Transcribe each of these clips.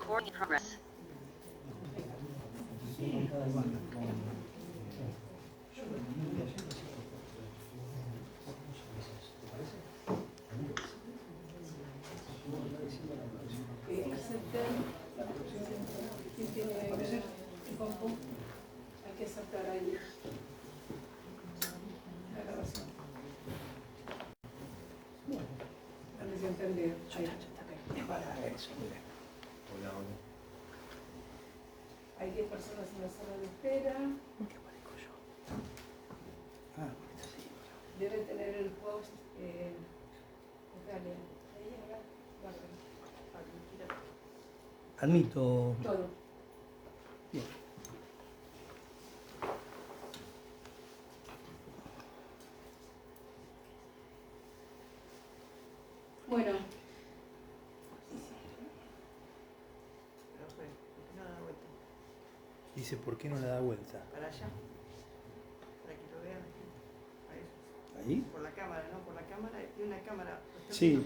Recording in progress. Hay que aceptar ahí la grabación. Antes de entender. Hay 10 personas en la sala de espera. Debe tener el post. Admito. Todo. Bien. Bueno. Dice, ¿por qué no le da vuelta? Para allá, para que lo vean aquí. ¿Ahí? Por la cámara, ¿no? Por la cámara, tiene una cámara. Sí.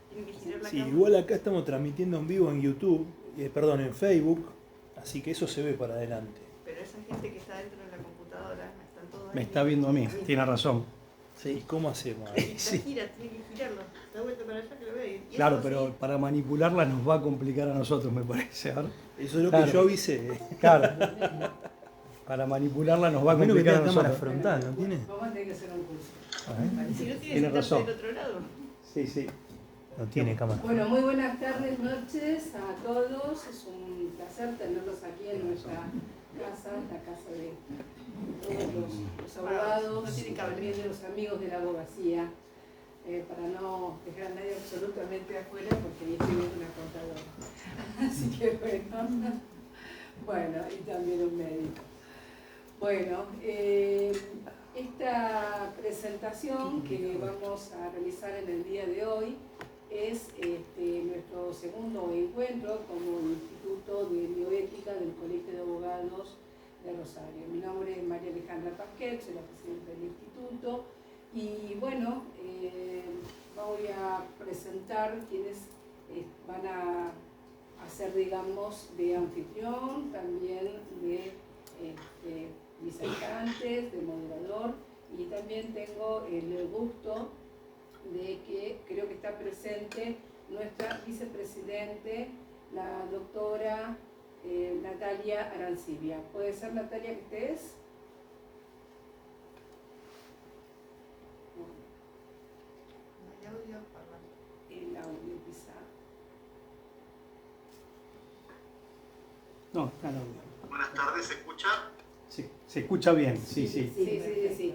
Tiene que girar la Sí, cámara. igual acá estamos transmitiendo en vivo en YouTube, perdón, en Facebook, así que eso se ve para adelante. Pero esa gente que está dentro de la computadora, están todos ahí. Me está viendo a mí, tiene razón. ¿Y Sí. cómo hacemos? Sí. Gira, tiene que girarlo. Da vuelta para allá que lo vea. Y Claro, eso pero sí, para manipularla nos va a complicar a nosotros, me parece. A ver. Eso es lo Claro. que yo avisé. Claro. Para manipularla nos va a A menos que complicar a tenga cámara nosotros. frontal, ¿no tiene? Vamos a tener que hacer un curso. si no tiene Tiene que razón. del otro lado. Sí, sí. No tiene cámara. Bueno, muy buenas tardes, noches a todos. Es un placer tenerlos aquí en nuestra casa, la casa de todos los abogados, No tiene y cable. también de los amigos de la abogacía, para no dejar a nadie absolutamente afuera, porque ahí estoy viendo una contadora. Así que bueno, y también un médico. Bueno, esta presentación que vamos a realizar en el día de hoy es nuestro segundo encuentro como Instituto de Bioética del Colegio de Abogados de Rosario. Mi nombre es María Alejandra Pasquet, soy la presidenta del instituto y bueno, voy a presentar quienes van a hacer, digamos, de anfitrión, también de disertantes, de moderador, y también tengo el gusto de que creo que está presente nuestra vicepresidente, la doctora Natalia Arancibia. ¿Puede ser, Natalia, que estés? El audio, perdón. El audio, quizá. No, está el audio. Buenas tardes, ¿se escucha? Sí, se escucha bien, sí, sí. Sí.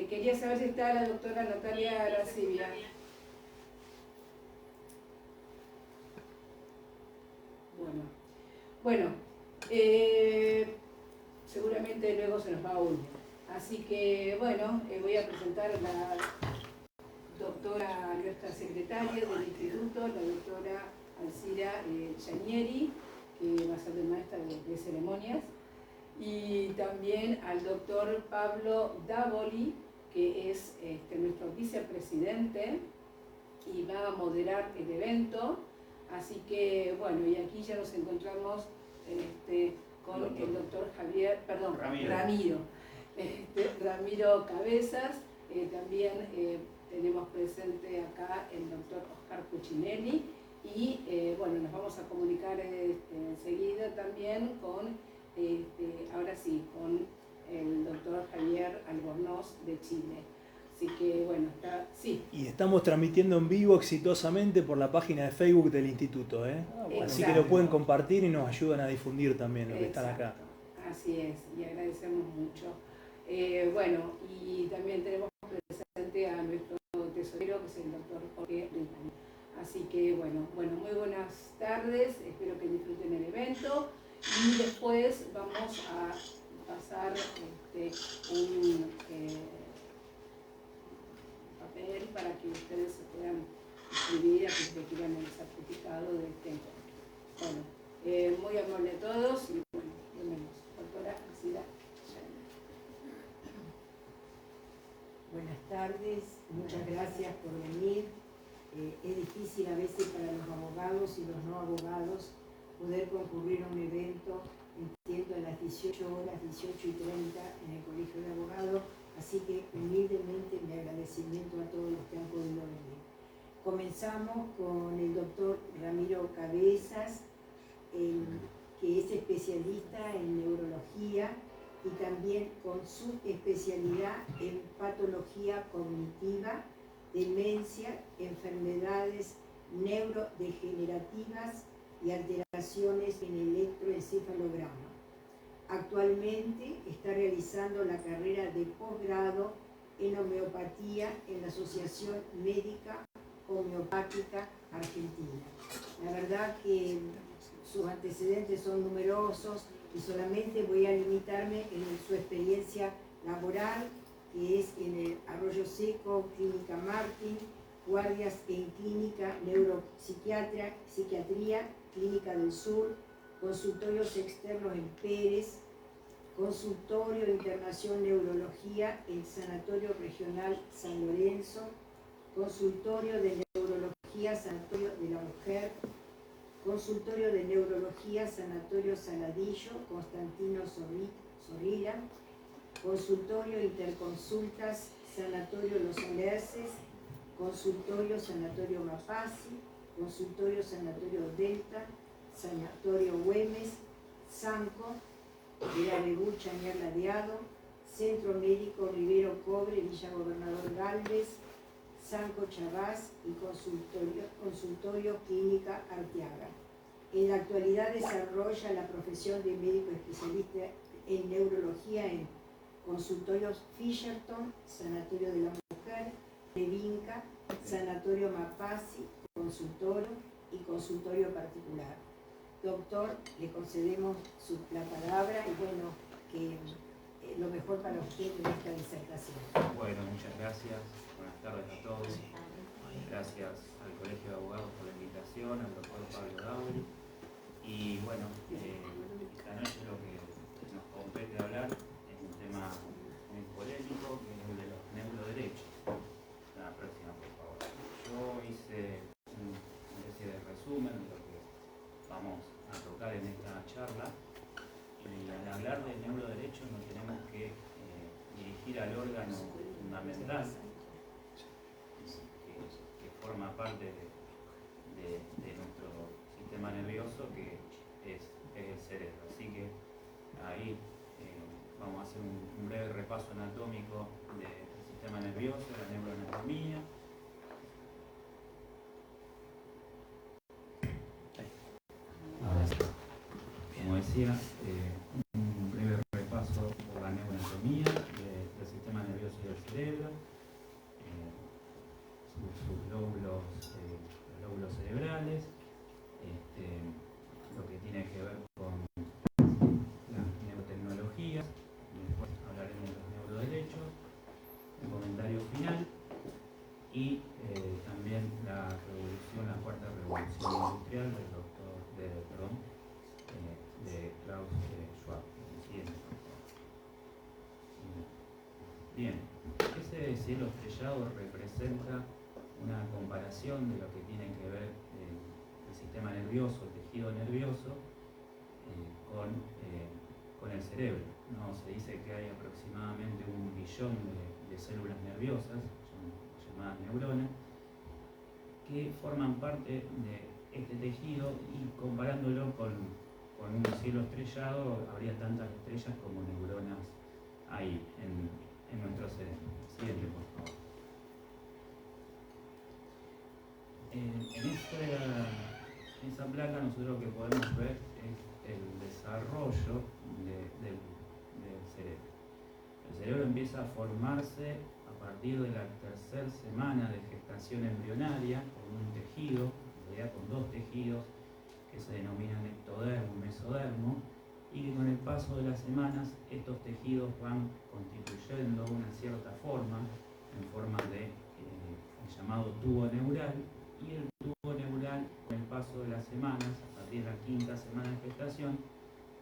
Quería saber si está la doctora Natalia Arancibia. Bueno, seguramente luego se nos va a unir. Así que, bueno, voy a presentar a la doctora, nuestra secretaria del instituto, la doctora Alcira Giannieri, que va a ser de maestra de ceremonias, y también al doctor Pablo Davoli, que es nuestro vicepresidente y va a moderar el evento. Así que, bueno, y aquí ya nos encontramos con el doctor Ramiro Cabezas. También tenemos presente acá el doctor Oscar Cuccinelli. Y bueno, nos vamos a comunicar enseguida también con, ahora sí, con el doctor Javier Albornoz de Chile. Así que bueno, sí. Y estamos transmitiendo en vivo exitosamente por la página de Facebook del instituto, ¿eh? Así que lo pueden compartir y nos ayudan a difundir también los que están acá. Así es, y agradecemos mucho. Bueno, y también tenemos presente a nuestro tesorero, que es el doctor Jorge Ritman. Así que bueno, muy buenas tardes, espero que disfruten el evento y después vamos a pasar un papel para que ustedes se puedan inscribir a que quieran el certificado de este encuentro. Bueno, muy amable a todos y bueno, nos vemos. Doctora Alcira. Buenas tardes, muchas gracias por venir. Es difícil a veces para los abogados y los no abogados poder concurrir a un evento, entiendo, a las 18 horas, 18:30 en el Colegio de Abogados, así que humildemente mi agradecimiento a todos los que han podido venir. Comenzamos con el doctor Ramiro Cabezas, que es especialista en neurología y también con su especialidad en patología cognitiva, demencia, enfermedades neurodegenerativas y alteraciones en el electroencefalograma. Actualmente está realizando la carrera de posgrado en homeopatía en la Asociación Médica Homeopática Argentina. La verdad que sus antecedentes son numerosos y solamente voy a limitarme en su experiencia laboral, que es en el Arroyo Seco, Clínica Martín, guardias en Clínica Neuropsiquiatría, Clínica del Sur, consultorios externos en Pérez, consultorio de internación neurología en Sanatorio Regional San Lorenzo, consultorio de neurología Sanatorio de la Mujer, consultorio de neurología Sanatorio Saladillo, Constantino Zorrilla, consultorio Interconsultas Sanatorio Los Alerces, consultorio Sanatorio Mapasi, consultorio Sanatorio Delta, Sanatorio Güemes, Sanco, Veraregú Chañar Ladeado, Centro Médico Rivero Cobre, Villa Gobernador Galvez, Sanco Chavás y consultorio Clínica Arteaga. En la actualidad desarrolla la profesión de médico especialista en neurología en consultorios Fisherton, Sanatorio de la Mujer, Levinca, Sanatorio Mapasi, consultorio y consultorio particular. Doctor, le concedemos la palabra y bueno, que lo mejor para usted en esta disertación. Bueno, muchas gracias. Buenas tardes a todos. Gracias al Colegio de Abogados por la invitación, al doctor Pablo Dauri. Y bueno, esta noche lo que nos compete hablar es un tema muy polémico, que es el de los neuroderechos. La próxima, por favor. Yo hice una especie de resumen de lo que vamos a tocar en esta charla. Y al hablar de neuroderechos nos tenemos que dirigir al órgano fundamental que forma parte de nuestro sistema nervioso, que es el cerebro. Así que ahí vamos a hacer un breve repaso anatómico del sistema nervioso, de la neuroanatomía. Como decía, un breve repaso por la neuroanatomía del sistema nervioso y del cerebro, sus lóbulos, los lóbulos cerebrales, lo que tiene que ver con las neurotecnologías. Después hablaremos de los neuroderechos, un comentario final y también la cuarta revolución industrial de Klaus Schwab. Bien, ese cielo estrellado representa una comparación de lo que tiene que ver el sistema nervioso, el tejido nervioso, con el cerebro, ¿no? Se dice que hay aproximadamente 1 billón de células nerviosas, llamadas neuronas, que forman parte de este tejido, y comparándolo con un cielo estrellado, habría tantas estrellas como neuronas hay en nuestro cerebro. Siguiente, por favor. En esa placa nosotros lo que podemos ver es el desarrollo del cerebro. El cerebro empieza a formarse a partir de la tercera semana de gestación embrionaria con un tejido, en realidad con 2 tejidos, que se denominan ectodermo y mesodermo, y que con el paso de las semanas estos tejidos van constituyendo una cierta forma, en forma de el llamado tubo neural, y el tubo neural con el paso de las semanas, a partir de la 5ª semana de gestación,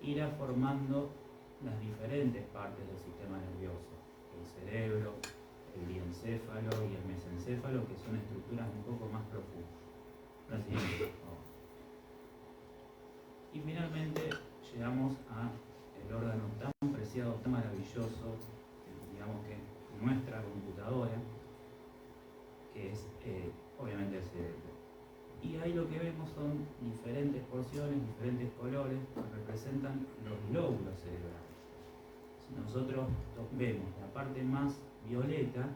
irá formando las diferentes partes del sistema nervioso, el cerebro, el diencéfalo y el mesencéfalo, que son estructuras un poco más profundas. La siguiente, por favor. Y maravilloso, digamos que nuestra computadora, que es obviamente el cerebro. Y ahí lo que vemos son diferentes porciones, diferentes colores que representan los lóbulos cerebrales. Si nosotros vemos la parte más violeta,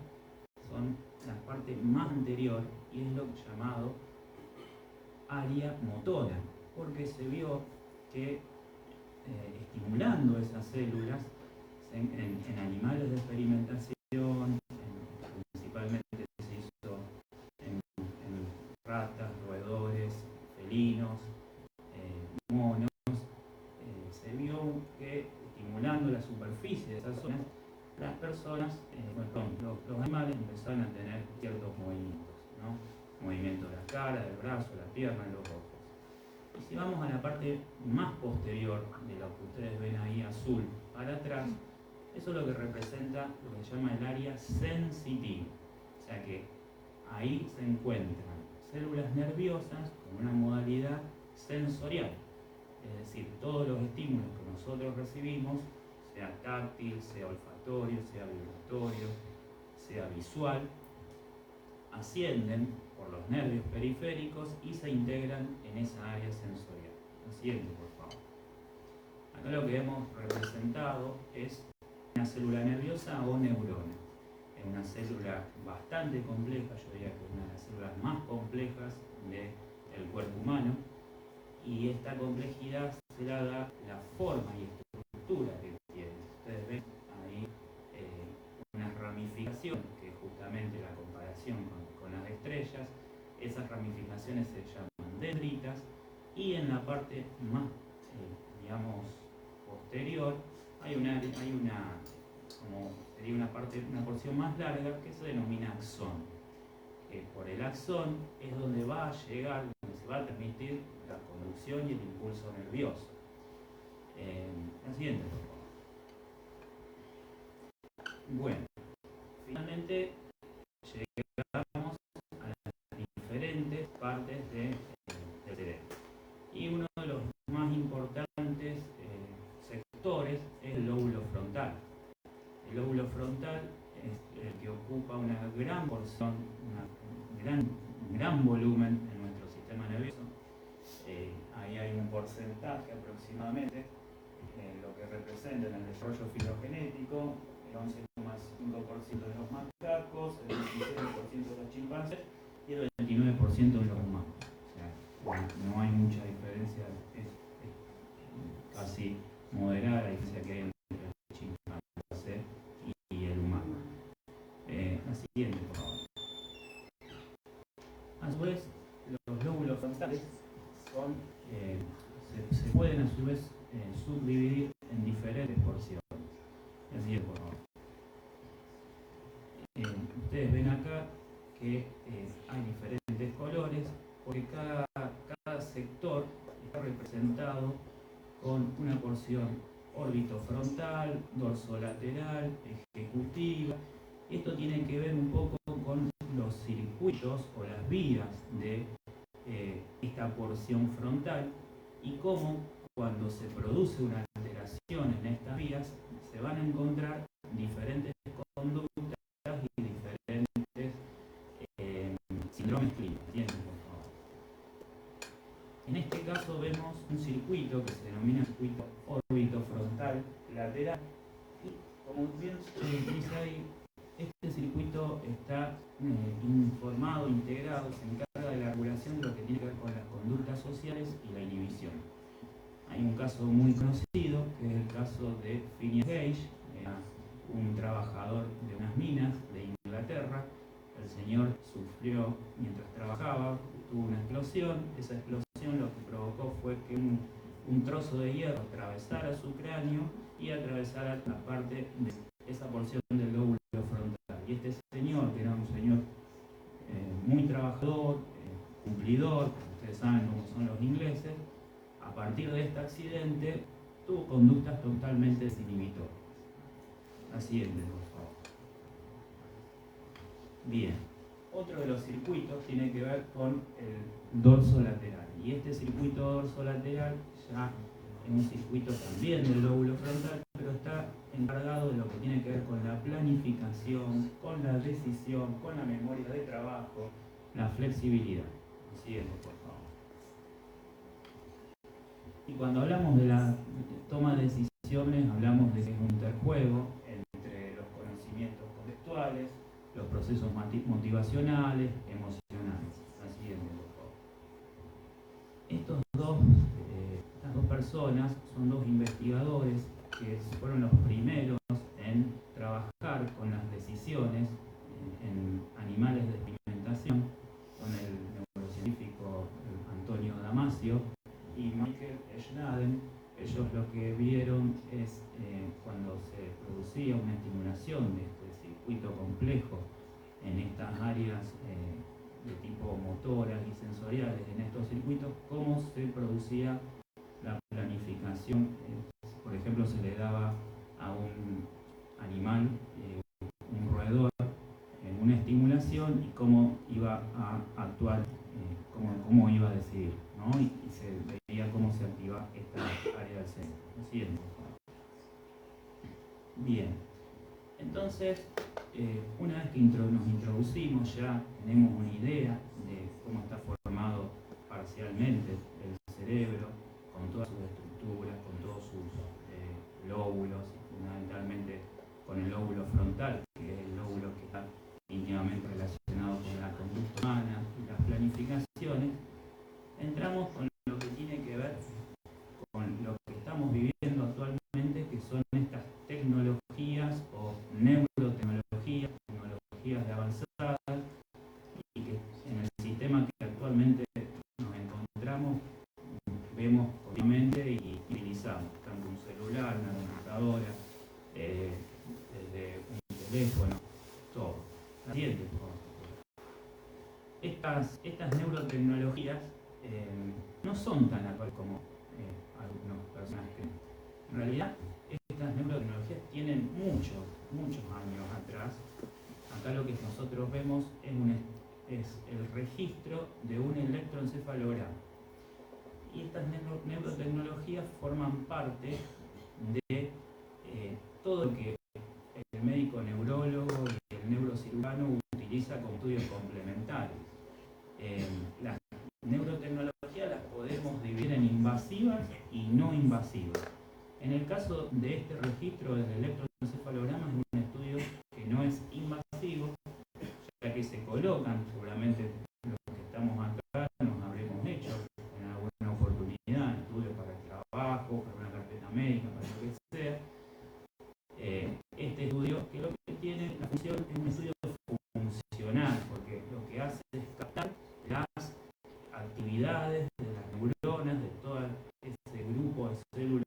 son la parte más anterior y es lo llamado área motora, porque se vio que estimulando esas células en animales de experimentación, principalmente se hizo en ratas, roedores, felinos, monos, se vio que estimulando la superficie de esas zonas, las personas, los animales empezaron a tener ciertos movimientos, ¿no? Movimiento de la cara, del brazo, la pierna, los ojos. Y si vamos a la parte más posterior de lo que ustedes ven ahí azul para atrás, eso es lo que representa lo que se llama el área sensitiva. O sea que ahí se encuentran células nerviosas con una modalidad sensorial. Es decir, todos los estímulos que nosotros recibimos, sea táctil, sea olfatorio, sea vibratorio, sea visual, ascienden por los nervios periféricos y se integran en esa área sensorial. Asciende, por favor. Acá lo que hemos representado es una célula nerviosa o neurona. Es una célula bastante compleja, yo diría que es una de las células más complejas del cuerpo humano, y esta complejidad se la da la forma y estructura que tiene. Ustedes ven ahí una ramificación, que es justamente la comparación con las estrellas. Esas ramificaciones se llaman dendritas, y en la parte más, digamos, posterior hay una como sería una porción más larga que se denomina axón. Por el axón es donde va a llegar, donde se va a transmitir la conducción y el impulso nervioso. La siguiente, por favor. Bueno, finalmente llegamos a las diferentes partes del cerebro. Y uno de los más importantes sectores es el lóbulo frontal. El lóbulo frontal es el que ocupa una gran porción, un gran volumen en nuestro sistema nervioso. Ahí hay un porcentaje aproximadamente, lo que representa en el desarrollo filogenético, el 11,5% de los macacos, el 16% de los chimpancés y el 29% de los humanos. O sea, no hay mucha diferencia, es casi moderada la diferencia que hay entre el chimpancé y el humano. La siguiente, por favor. A su vez, los lóbulos frontales se pueden a su vez subdividir en diferentes porciones. La siguiente, por favor. Ustedes ven acá que hay diferentes colores, porque cada sector está representado con una porción orbitofrontal, dorsolateral, ejecutiva. Esto tiene que ver un poco con los circuitos o las vías de esta porción frontal y cómo cuando se produce una alteración en estas vías se van a encontrar diferentes conductas y diferentes síndromes clínicos. Por favor. En este caso vemos un circuito que se denomina circuito orbitofrontal lateral y como bien se dice ahí, este circuito está informado, integrado, se encarga de la regulación de lo que tiene que ver con las conductas sociales y la inhibición. Hay un caso muy conocido, que es el caso de Phineas Gage, un trabajador de unas minas de Inglaterra. El señor sufrió mientras trabajaba, tuvo una explosión. Esa explosión lo que provocó fue que un trozo de hierro atravesara su cráneo y atravesara la parte de esa porción del lóbulo frontal. Y este señor, que era un señor muy trabajador, cumplidor, ustedes saben cómo son los ingleses, a partir de este accidente tuvo conductas totalmente desinhibitorias. La siguiente, por favor. Bien, otro de los circuitos tiene que ver con el dorso lateral. Y este circuito dorso lateral ya en un circuito también del lóbulo frontal, pero está encargado de lo que tiene que ver con la planificación, con la decisión, con la memoria de trabajo, la flexibilidad. Siguiente, por favor. Y cuando hablamos de la toma de decisiones, hablamos de que es un interjuego entre los conocimientos conceptuales, los procesos motivacionales, emocionales. La siguiente, por favor. Estas dos personas son dos investigadores que fueron los primeros en trabajar con las decisiones en animales de experimentación, con el neurocientífico Antonio Damasio y Michael Schnaden. Ellos lo que vieron es cuando se producía una estimulación de este circuito complejo en estas áreas de tipo motoras y sensoriales en estos circuitos, cómo se producía la planificación. Por ejemplo, se le daba a un animal, un roedor, una estimulación y cómo iba a actuar, cómo iba a decidir, ¿no? Y se veía cómo se activa esta área del cerebro. Lo siguiente, por favor. Bien, entonces, una vez que nos introducimos, ya tenemos una idea de cómo está formado parcialmente el cerebro, con todas sus estructuras, con todos sus lóbulos, y fundamentalmente con el lóbulo frontal, que es el lóbulo que está íntimamente relacionado con la conducta humana y las planificaciones. Entramos con lo que tiene que ver con lo que estamos viviendo actualmente, que son estas tecnologías o neurotecnologías, tecnologías de avanzada, y que en el sistema que actualmente nos encontramos vemos continuamente y utilizamos, tanto un celular, una computadora, desde un teléfono, todo. La siguiente, por favor. Estas neurotecnologías no son tan actuales como algunas personas creen. En realidad, estas neurotecnologías tienen muchos años atrás. Acá lo que nosotros vemos es el registro de un electroencefalograma. Y estas neurotecnologías forman parte de todo lo que el médico neurólogo y el neurocirujano utiliza como estudios complementarios. Las neurotecnologías las podemos dividir en invasivas y no invasivas. En el caso de este registro del electroencefalograma, es un estudio que no es invasivo, ya que se colocan, seguramente los que estamos acá nos habremos hecho en alguna oportunidad, estudios para el trabajo, para una carpeta médica, para lo que sea. Este estudio, que lo que tiene la función es un estudio funcional, porque lo que hace es captar las actividades de las neuronas, de todo ese grupo de células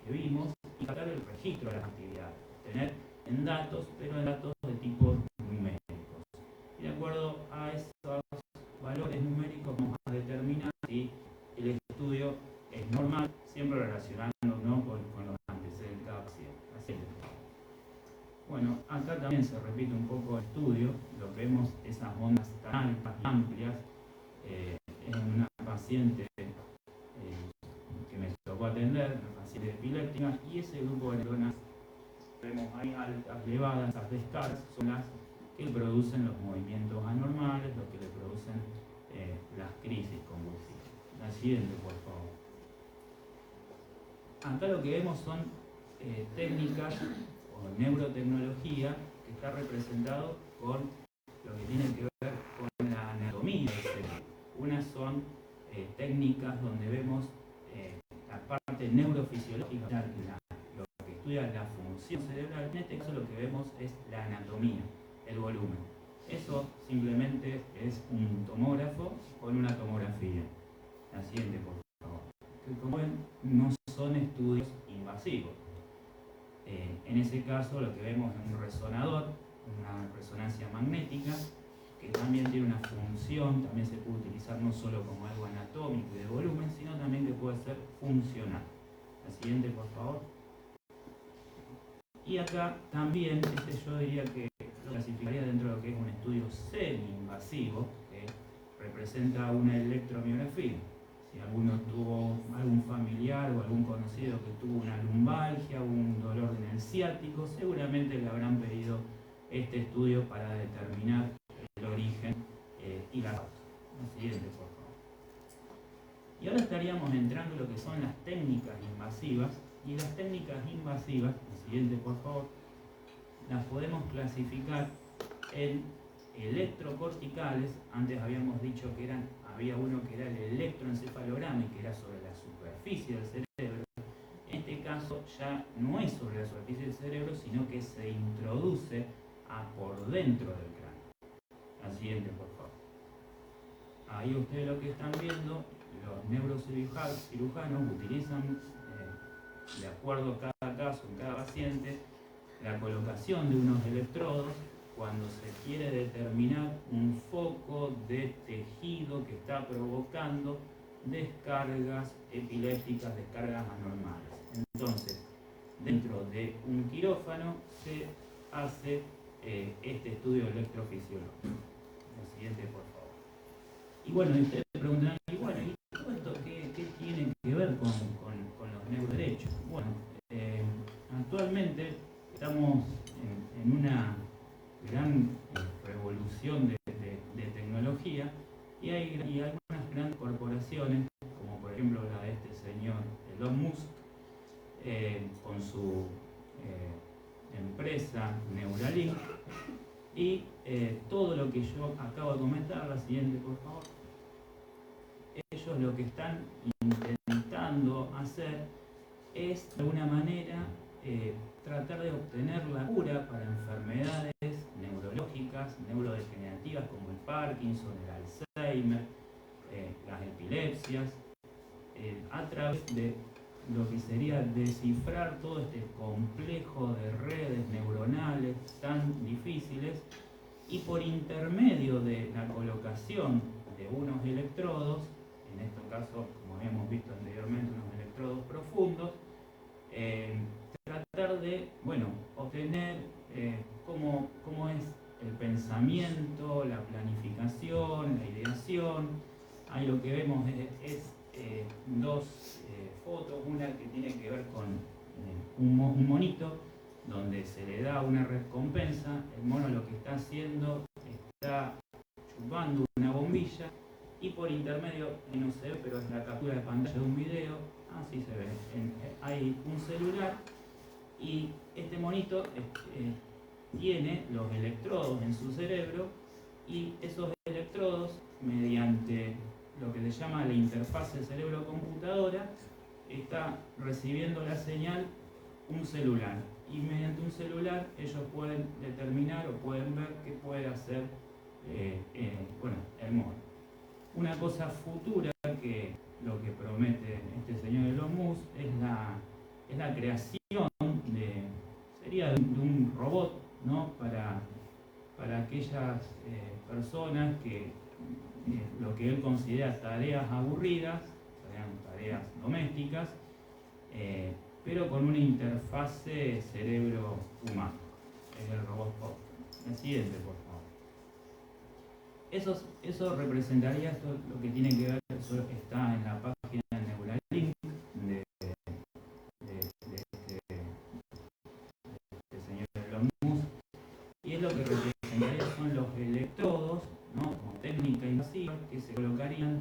que vimos, y captar el registro de las actividades, tener en datos, pero en datos de tipo numéricos. Y de acuerdo a esos valores numéricos vamos a determinar si el estudio es normal, siempre relacionándonos con los antecedentes de cada paciente. Así es. Bueno, acá también se repite un poco el estudio, lo que vemos esas ondas tan altas y amplias en una paciente que me tocó atender, una paciente epiléptica, y ese grupo de neuronas vemos ahí altas, elevadas, las descargas, son las que producen los movimientos anormales, los que le producen las crisis convulsivas. La siguiente, por favor. Acá lo que vemos son técnicas o neurotecnología que está representado con lo que tiene que ver con la anatomía del cerebro. Unas son técnicas donde vemos la parte neurofisiológica, lo que estudia la función cerebral. En este caso lo que vemos es la anatomía, el volumen. Eso simplemente es un tomógrafo con una tomografía. La siguiente, por favor. Que como ven, no son estudios invasivos. En ese caso lo que vemos es un resonador, una resonancia magnética, que también tiene una función, también se puede utilizar no solo como algo anatómico y de volumen, sino también que puede ser funcional. La siguiente, por favor. Y acá también, yo diría que lo clasificaría dentro de lo que es un estudio semi-invasivo, que representa una electromiografía. Si alguno tuvo algún familiar o algún conocido que tuvo una lumbalgia o un dolor en el ciático, seguramente le habrán pedido este estudio para determinar el origen y la causa. El siguiente, por favor. Y ahora estaríamos entrando en lo que son las técnicas invasivas. Y las técnicas invasivas, el siguiente, por favor, las podemos clasificar en electrocorticales. Antes habíamos dicho que había uno que era el electroencefalograma, que era sobre la superficie del cerebro. En este caso ya no es sobre la superficie del cerebro, sino que se introduce por dentro del cráneo. La siguiente, por favor. Ahí ustedes lo que están viendo, los neurocirujanos utilizan, de acuerdo a cada caso, en cada paciente, la colocación de unos electrodos cuando se quiere determinar un foco de tejido que está provocando descargas epilépticas, descargas anormales. Entonces, dentro de un quirófano se hace este estudio electrofisiológico. El siguiente, por favor. Y bueno, ustedes preguntarán, y bueno, ¿y todo esto qué tiene que ver con los neuroderechos? Bueno, actualmente estamos en una gran revolución de tecnología y hay algunas grandes corporaciones, como por ejemplo la de este señor Elon Musk, con su empresa Neuralink, y todo lo que yo acabo de comentar. La siguiente, por favor. Ellos lo que están intentando hacer es, de alguna manera, tratar de obtener la cura para enfermedades neurológicas, neurodegenerativas como el Parkinson, el Alzheimer, las epilepsias, a través de lo que sería descifrar todo este complejo de redes neuronales tan difíciles, y por intermedio de la colocación de unos electrodos, en este caso, como habíamos visto anteriormente, unos electrodos profundos, tratar de, obtener cómo es el pensamiento, la planificación, la ideación. Ahí lo que vemos es dos fotos, una que tiene que ver con un monito, donde se le da una recompensa. El mono lo que está haciendo, está chupando una bombilla, y por intermedio, no se ve, pero es la captura de pantalla de un video, así se ve, hay un celular, y este monito tiene los electrodos en su cerebro, y esos electrodos, mediante lo que se llama la interfase cerebro-computadora, está recibiendo la señal un celular, y mediante un celular ellos pueden determinar o pueden ver qué puede hacer el mono. Una cosa futura, que lo que promete este señor Elon Musk, es la creación de un robot, ¿no? para aquellas personas que lo que él considera tareas aburridas, tareas domésticas, pero con una interfase cerebro-humano. Es el robot Pop. El siguiente, por favor. Eso representaría lo que tiene que ver, eso está en la página de Neuralink de este señor Elon Musk, y es lo que representaría son los electrodos, ¿no? Como técnica invasiva, que se colocarían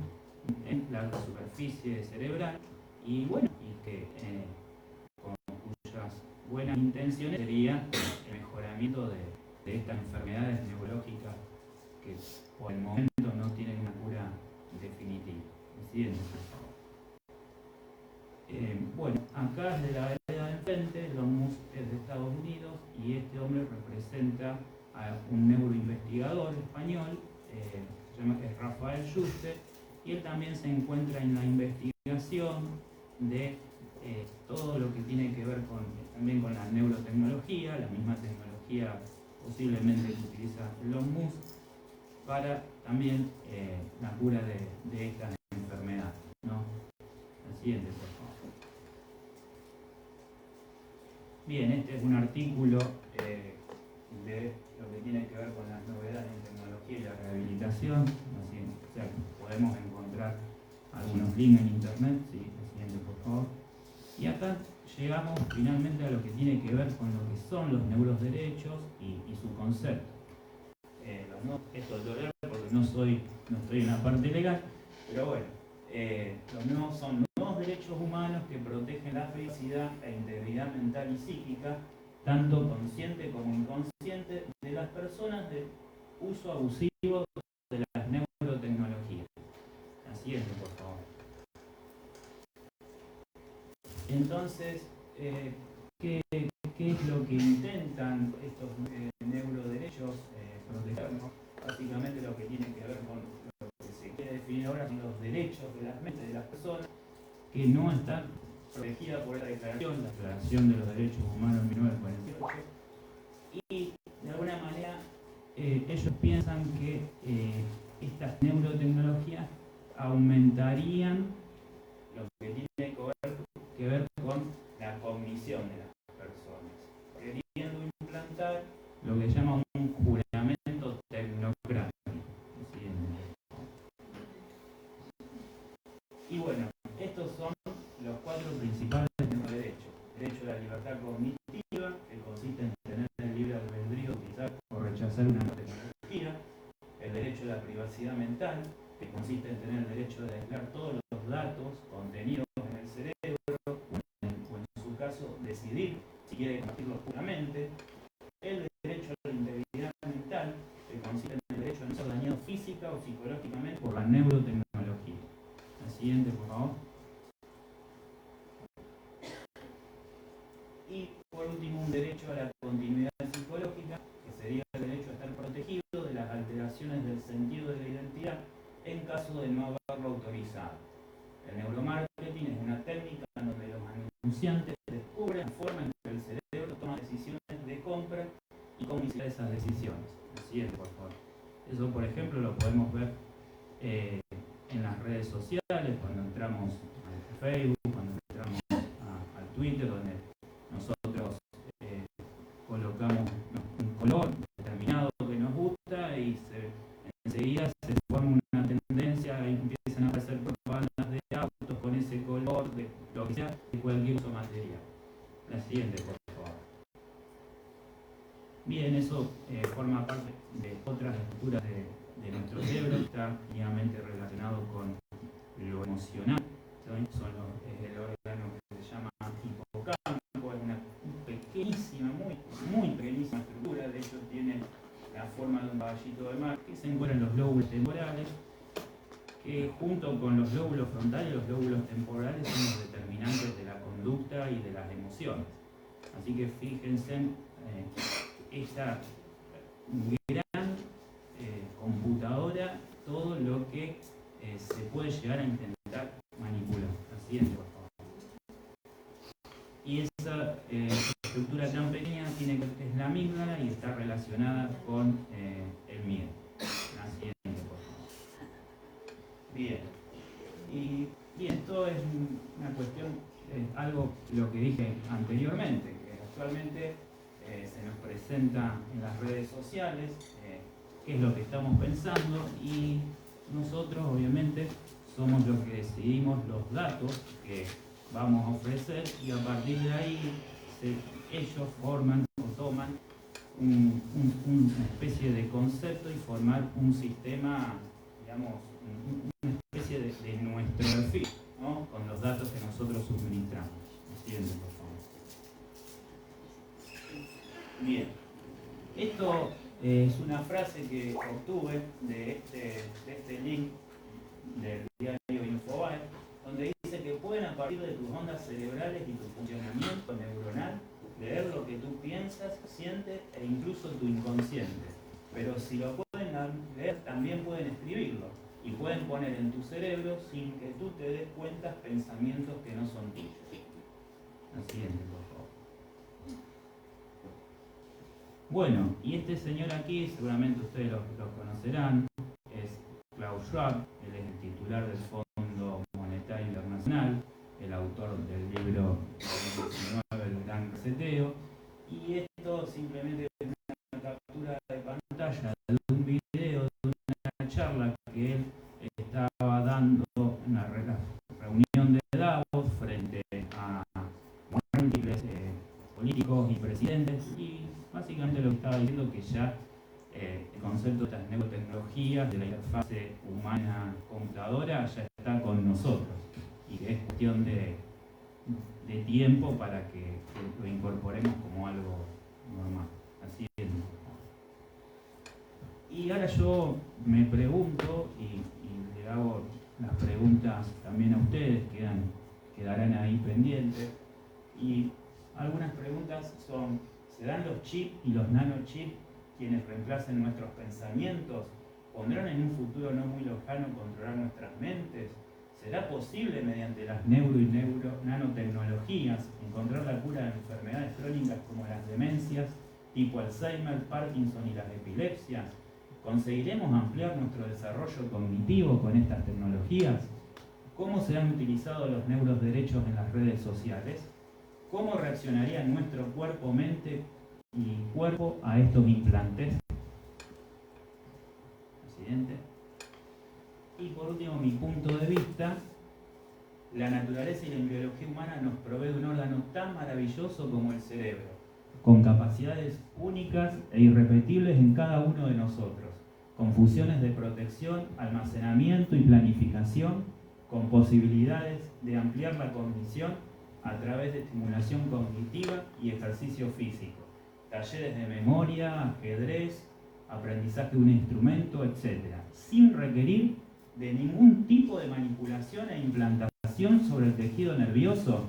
en la superficie cerebral, y que con cuyas buenas intenciones sería el mejoramiento de estas enfermedades neurológicas que por el momento no tienen una cura definitiva. El siguiente, por favor. Acá es de la vereda de enfrente. Elon Musk es de Estados Unidos, y este hombre representa a un neuroinvestigador español, se llama Rafael Yuste, y él también se encuentra en la investigación de todo lo que tiene que ver también con la neurotecnología, la misma tecnología posiblemente que utiliza Elon Musk, para también la cura de estas enfermedades, ¿no? El siguiente, por favor. Bien, este es un artículo de lo que tiene que ver con las novedades en tecnología y la rehabilitación. Así, o sea, podemos encontrar algunos links en internet. Sí, el siguiente, por favor. Y acá llegamos finalmente a lo que tiene que ver con lo que son los neuroderechos y su concepto. Esto lo leo porque no estoy en la parte legal, pero bueno, los nuevos son nuevos derechos humanos que protegen la privacidad e integridad mental y psíquica, tanto consciente como inconsciente, de las personas de uso abusivo de las neurotecnologías. La siguiente, por favor. Entonces, ¿qué es lo que intentan estos neuroderechos protegernos? Básicamente lo que tiene que ver con lo que se quiere definir ahora son los derechos de las mentes de las personas que no están protegidas por esta declaración, la Declaración de los Derechos Humanos en 1948, y de alguna manera ellos piensan que estas neurotecnologías aumentarían lo que tiene que ver con la cognición de las personas, queriendo implantar lo que llaman un juramento tecnocrático. Y bueno, estos son los 4 principales derechos. Derecho a la libertad cognitiva, que consiste en tener el libre albedrío de utilizar o rechazar una tecnología. El derecho a la privacidad mental, que consiste en tener el derecho de aislar todos los datos contenidos en el cerebro, o en su caso decidir si quiere compartirlos puramente. El derecho a la integridad mental, que consiste en el derecho a no ser dañado física o psicológicamente por la neurotecnología. La siguiente, por favor. Y por último, un derecho a la continuidad psicológica, que sería el derecho a estar protegido de las alteraciones del sentido de la identidad en caso de no haberlo autorizado. El neuromarketing es una técnica en donde los anunciantes descubren la forma en que el cerebro toma decisiones de compra y cómo iniciar esas decisiones. La siguiente, por favor. Eso, por ejemplo, lo podemos ver en las redes sociales, cuando entramos al Facebook, cuando entramos al Twitter, donde nosotros colocamos un color determinado que nos gusta y enseguida se forma una tendencia y empiezan a aparecer propagandas de autos con ese color, de lo que sea, de cualquier uso material. La siguiente, por favor. Bien, eso forma parte de otras estructuras de nuestro cerebro, está íntimamente relacionado con lo emocional. Es el órgano que se llama hipocampo, es una pequeñísima, muy pequeñísima estructura, de hecho tiene la forma de un caballito de mar, que se encuentran los lóbulos temporales, que junto con los lóbulos frontales, los lóbulos temporales son los determinantes de la conducta y de las emociones. Así que fíjense en esta gran computadora, todo lo que se puede llegar a intentar manipular. La siguiente, por favor. Y esa estructura tan pequeña es la amígdala y está relacionada con el miedo. La siguiente, por favor. Bien. Y esto es una cuestión, algo lo que dije anteriormente, que actualmente se nos presenta en las redes sociales, qué es lo que estamos pensando, y nosotros obviamente somos los que decidimos los datos que vamos a ofrecer, y a partir de ahí ellos forman o toman una especie de concepto y formar un sistema, digamos, una especie de nuestro perfil, ¿no? Con los datos que nosotros suministramos. Siguiente, por favor. Bien, esto es una frase que obtuve de este link del diario Infobae, donde dice que pueden, a partir de tus ondas cerebrales y tu funcionamiento neuronal, leer lo que tú piensas, sientes e incluso tu inconsciente. Pero si lo pueden leer, también pueden escribirlo y pueden poner en tu cerebro, sin que tú te des cuenta, pensamientos que no son tuyos. La siguiente, por favor. Bueno, y este señor aquí, seguramente ustedes lo conocerán, es Klaus Schwab, él es el titular del Fondo Monetario Internacional, el autor del libro 2019, El Gran Reseteo, y esto simplemente es una captura de pantalla de un video, de una charla que él estaba dando, una residentes, y básicamente lo que estaba diciendo que ya el concepto de estas neurotecnologías, de la interfase humana-computadora, ya está con nosotros, y que es cuestión de tiempo para que lo incorporemos como algo normal. Así es. Y ahora yo me pregunto, y le hago las preguntas también a ustedes, quedarán ahí pendientes, y algunas preguntas son: ¿serán los chips y los nanochips quienes reemplacen nuestros pensamientos? ¿Pondrán en un futuro no muy lejano controlar nuestras mentes? ¿Será posible mediante las nanotecnologías encontrar la cura de enfermedades crónicas como las demencias tipo Alzheimer, Parkinson y las epilepsias? ¿Conseguiremos ampliar nuestro desarrollo cognitivo con estas tecnologías? ¿Cómo serán utilizados los neuroderechos en las redes sociales? ¿Cómo reaccionarían nuestro cuerpo, mente y cuerpo a estos implantes? Presidente. Y por último, mi punto de vista: la naturaleza y la embriología humana nos provee de un órgano tan maravilloso como el cerebro, con capacidades únicas e irrepetibles en cada uno de nosotros, con funciones de protección, almacenamiento y planificación, con posibilidades de ampliar la cognición a través de estimulación cognitiva y ejercicio físico, talleres de memoria, ajedrez, aprendizaje de un instrumento, etc., sin requerir de ningún tipo de manipulación e implantación sobre el tejido nervioso,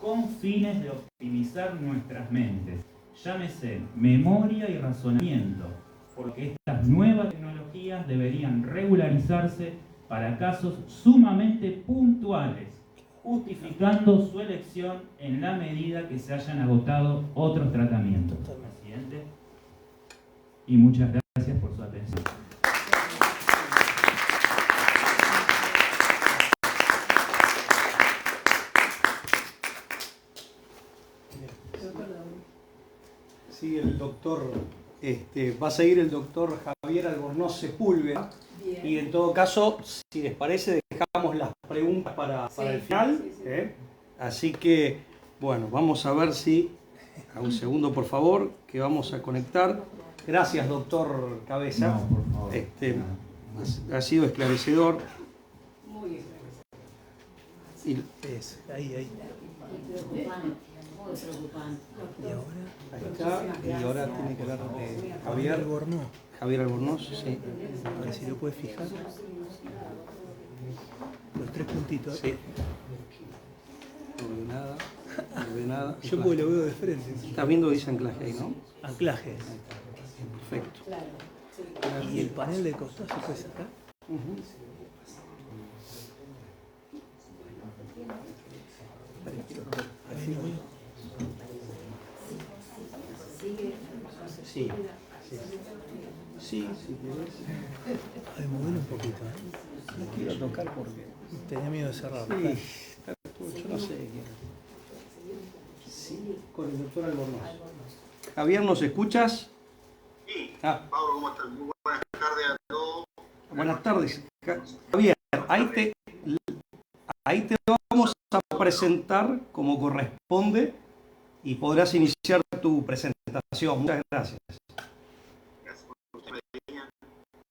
con fines de optimizar nuestras mentes, llámese memoria y razonamiento, porque estas nuevas tecnologías deberían regularizarse para casos sumamente puntuales, justificando su elección en la medida que se hayan agotado otros tratamientos. Presidente, y muchas gracias por su atención. Sí, el doctor, va a seguir el doctor Javier Albornoz Sepúlveda. Bien. Y en todo caso, si les parece, dejamos las preguntas para el final. Sí, sí. Así que, bueno, vamos a ver si... A un segundo, por favor, que vamos a conectar. Gracias, doctor Cabeza. No, por favor. Ha sido esclarecedor. Muy bien. Es, ahí. Preocupante, muy preocupante. Y ahora, Ahí está. Y ahora tiene que hablar Javier Albornoz. Javier Albornoz, sí. A ver si lo puedes fijar. Los tres puntitos. Sí. Ordenada. Yo porque lo veo de frente. Estás viendo que dice anclaje ahí, ¿no? Anclaje. Perfecto. Y el panel de costado se puede sacar. Ahí voy. Sí. Sí, si querés. A ver, movelo un poquito. No quiero tocar porque... Tenía miedo de cerrar. Sí, yo no sé. Sí, con el doctor Albornoz. Javier, ¿nos escuchas? Sí, Ah, Pablo, ¿cómo estás? Muy buenas tardes a todos. buenas tardes. Javier, ahí te vamos a presentar como corresponde y podrás iniciar tu presentación. Muchas gracias. Gracias por usted, Medellín.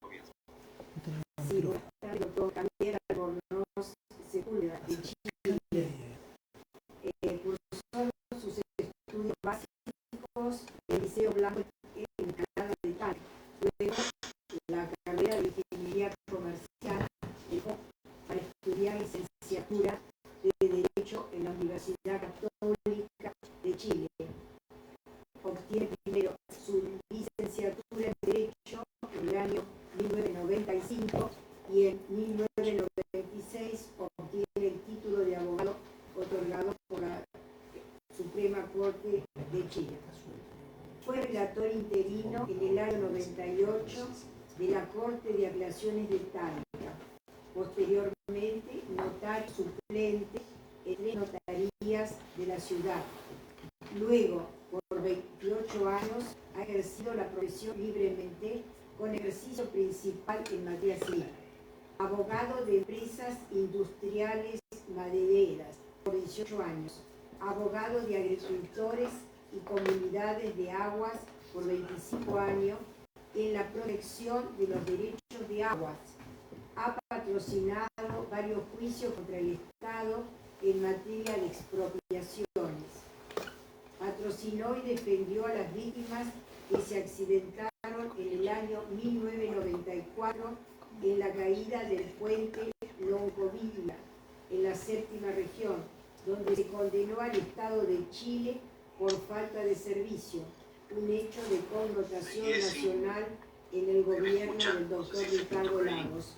Comienzo. Sí, buenas tardes, doctor Javier Albornoz Sepúlveda, de Chile. Cursó sus estudios básicos en el Liceo Blanco en Canadá de Italia. Luego, la carrera de Ingeniería Comercial dejó para estudiar licenciatura de Derecho en la Universidad Católica de Chile. Obtiene primero su licenciatura en Derecho en el año 1995 y en 1996 obtiene el título de abogado otorgado por la Suprema Corte de Chile. Fue relator interino en el año 98 de la Corte de Apelaciones de Talca. Posteriormente, notario suplente en 3 notarías de la ciudad. Luego, por 28 años, ha ejercido la profesión libremente con ejercicio principal en materia civil. Abogado de empresas industriales madereras por 18 años. Abogado de agricultores y comunidades de aguas por 25 años en la protección de los derechos de aguas. Ha patrocinado varios juicios contra el Estado en materia de expropiaciones. Patrocinó y defendió a las víctimas que se accidentaron en el año 1994 en la caída del puente Loncovilla, en la séptima región, donde se condenó al Estado de Chile por falta de servicio, un hecho de connotación nacional en el gobierno del doctor Ricardo Lagos.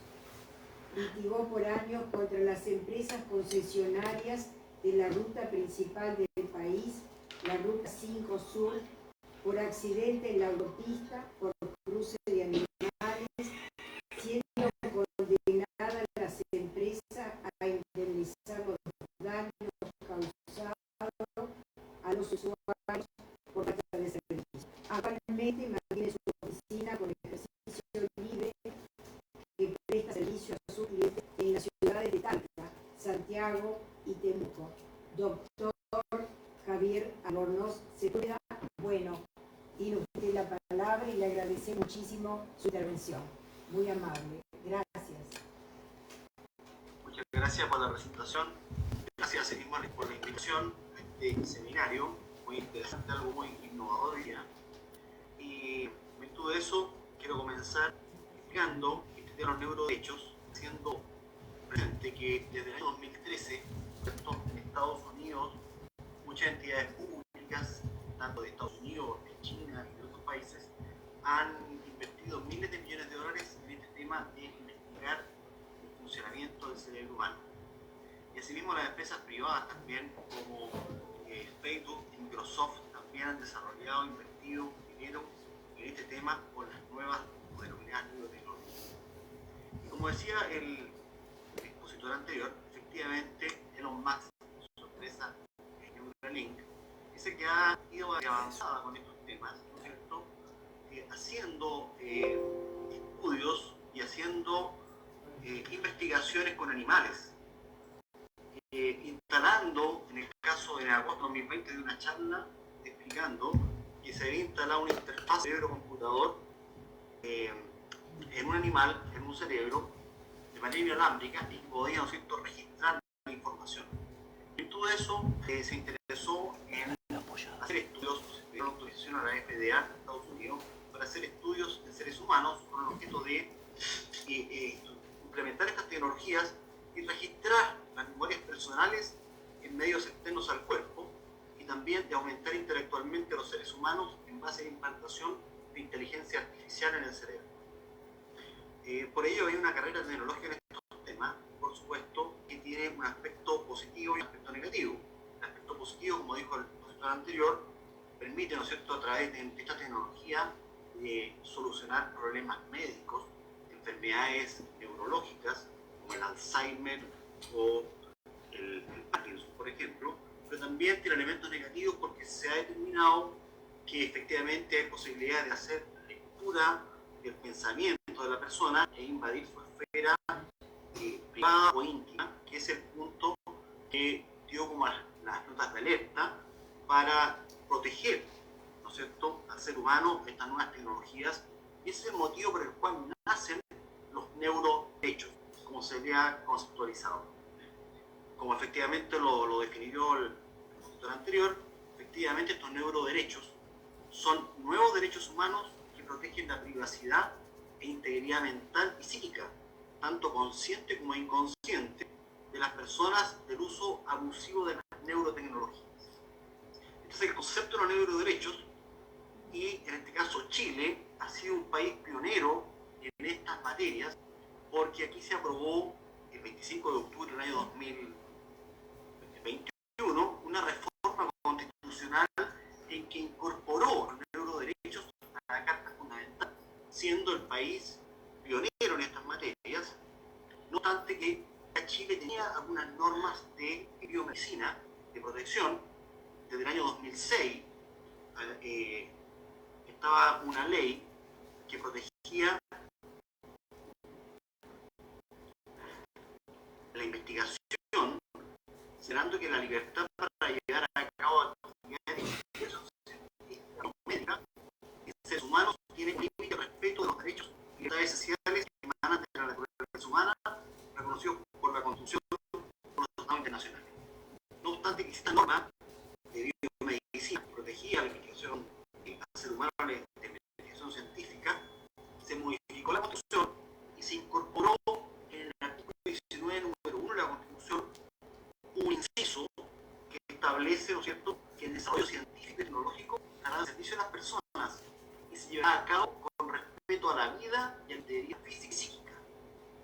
Litigó por años contra las empresas concesionarias de la ruta principal del país, la Ruta 5 Sur, por accidente en la autopista, por cruce de animales, siendo condenada a las empresas a indemnizar los daños causados a los usuarios por falta de servicio. Actualmente mantiene su oficina con ejercicio libre que presta servicio a sus clientes en las ciudades de Talca, Santiago y Temuco. Doctor Javier Albornoz Sepúlveda, bueno, tiene usted la palabra y le agradecemos muchísimo su intervención. Muy amable. Gracias. Muchas gracias por la presentación. Gracias a Seguimos por la invitación a este seminario. Muy interesante, algo muy innovador hoy día. Y en virtud de eso, quiero comenzar explicando este tema de los neuroderechos, siendo presente que desde el año 2013, en Estados Unidos, muchas entidades públicas, tanto de Estados Unidos, de China y de otros países, han invertido miles de millones de dólares en este tema de investigar el funcionamiento del cerebro humano. Y asimismo las empresas privadas también, como Facebook y Microsoft, también han desarrollado e invertido dinero en este tema con las nuevas o denominadas neurotecnologías. Y como decía el expositor anterior, efectivamente Elon Musk, su empresa Neuralink, dice que ha ido avanzada con estos temas, ¿no es cierto? Haciendo estudios y haciendo investigaciones con animales, instalando, en el caso de agosto de 2020, de una charla explicando que se había instalado una interfaz cerebro-computador en un animal, en un cerebro, de manera inalámbrica y que podía, ¿no es cierto?, registrar la información. En todo eso se interesó en hacer estudios, se dio autorización a la FDA de Estados Unidos para hacer estudios en seres humanos con el objeto de implementar estas tecnologías y registrar las memorias personales en medios externos al cuerpo y también de aumentar intelectualmente a los seres humanos en base a la implantación de inteligencia artificial en el cerebro. Por ello hay una carrera tecnológica en estos temas, por supuesto, que tiene un aspecto positivo y un aspecto negativo. El aspecto positivo, como dijo el profesor anterior, permite, ¿no es cierto?, a través de esta tecnología solucionar problemas médicos, enfermedades neurológicas, como el Alzheimer o el Parkinson, por ejemplo, pero también tiene elementos negativos porque se ha determinado que efectivamente hay posibilidad de hacer lectura del pensamiento de la persona e invadir su esfera privada o íntima, que es el punto que dio como las notas de alerta para proteger, ¿no es cierto?, al ser humano de estas nuevas tecnologías, y ese es el motivo por el cual nacen los neuroderechos, como se le ha conceptualizado. Como efectivamente lo definió el profesor anterior, efectivamente estos neuroderechos son nuevos derechos humanos que protegen la privacidad e integridad mental y psíquica, tanto consciente como inconsciente, de las personas del uso abusivo de las neurotecnologías. Este es el concepto de los neuroderechos y en este caso Chile ha sido un país pionero en estas materias porque aquí se aprobó el 25 de octubre del año 2021 una reforma constitucional en que incorporó los neuroderechos a la Carta Fundamental, siendo el país pionero en estas materias, no obstante que Chile tenía algunas normas de biomedicina, de protección. Desde el año 2006 estaba una ley que protegía la investigación, considerando que la libertad para llevar a cabo actividades de investigación obstante que exista norma de biomedicina que protegía la investigación al ser humano de investigación científica, se modificó la Constitución y se incorporó en el artículo 19, número 1 de la Constitución, un inciso que establece, ¿no es cierto?, que el desarrollo científico y tecnológico estará al servicio de las personas y se llevará a cabo con respeto a la vida y a la integridad física y psíquica.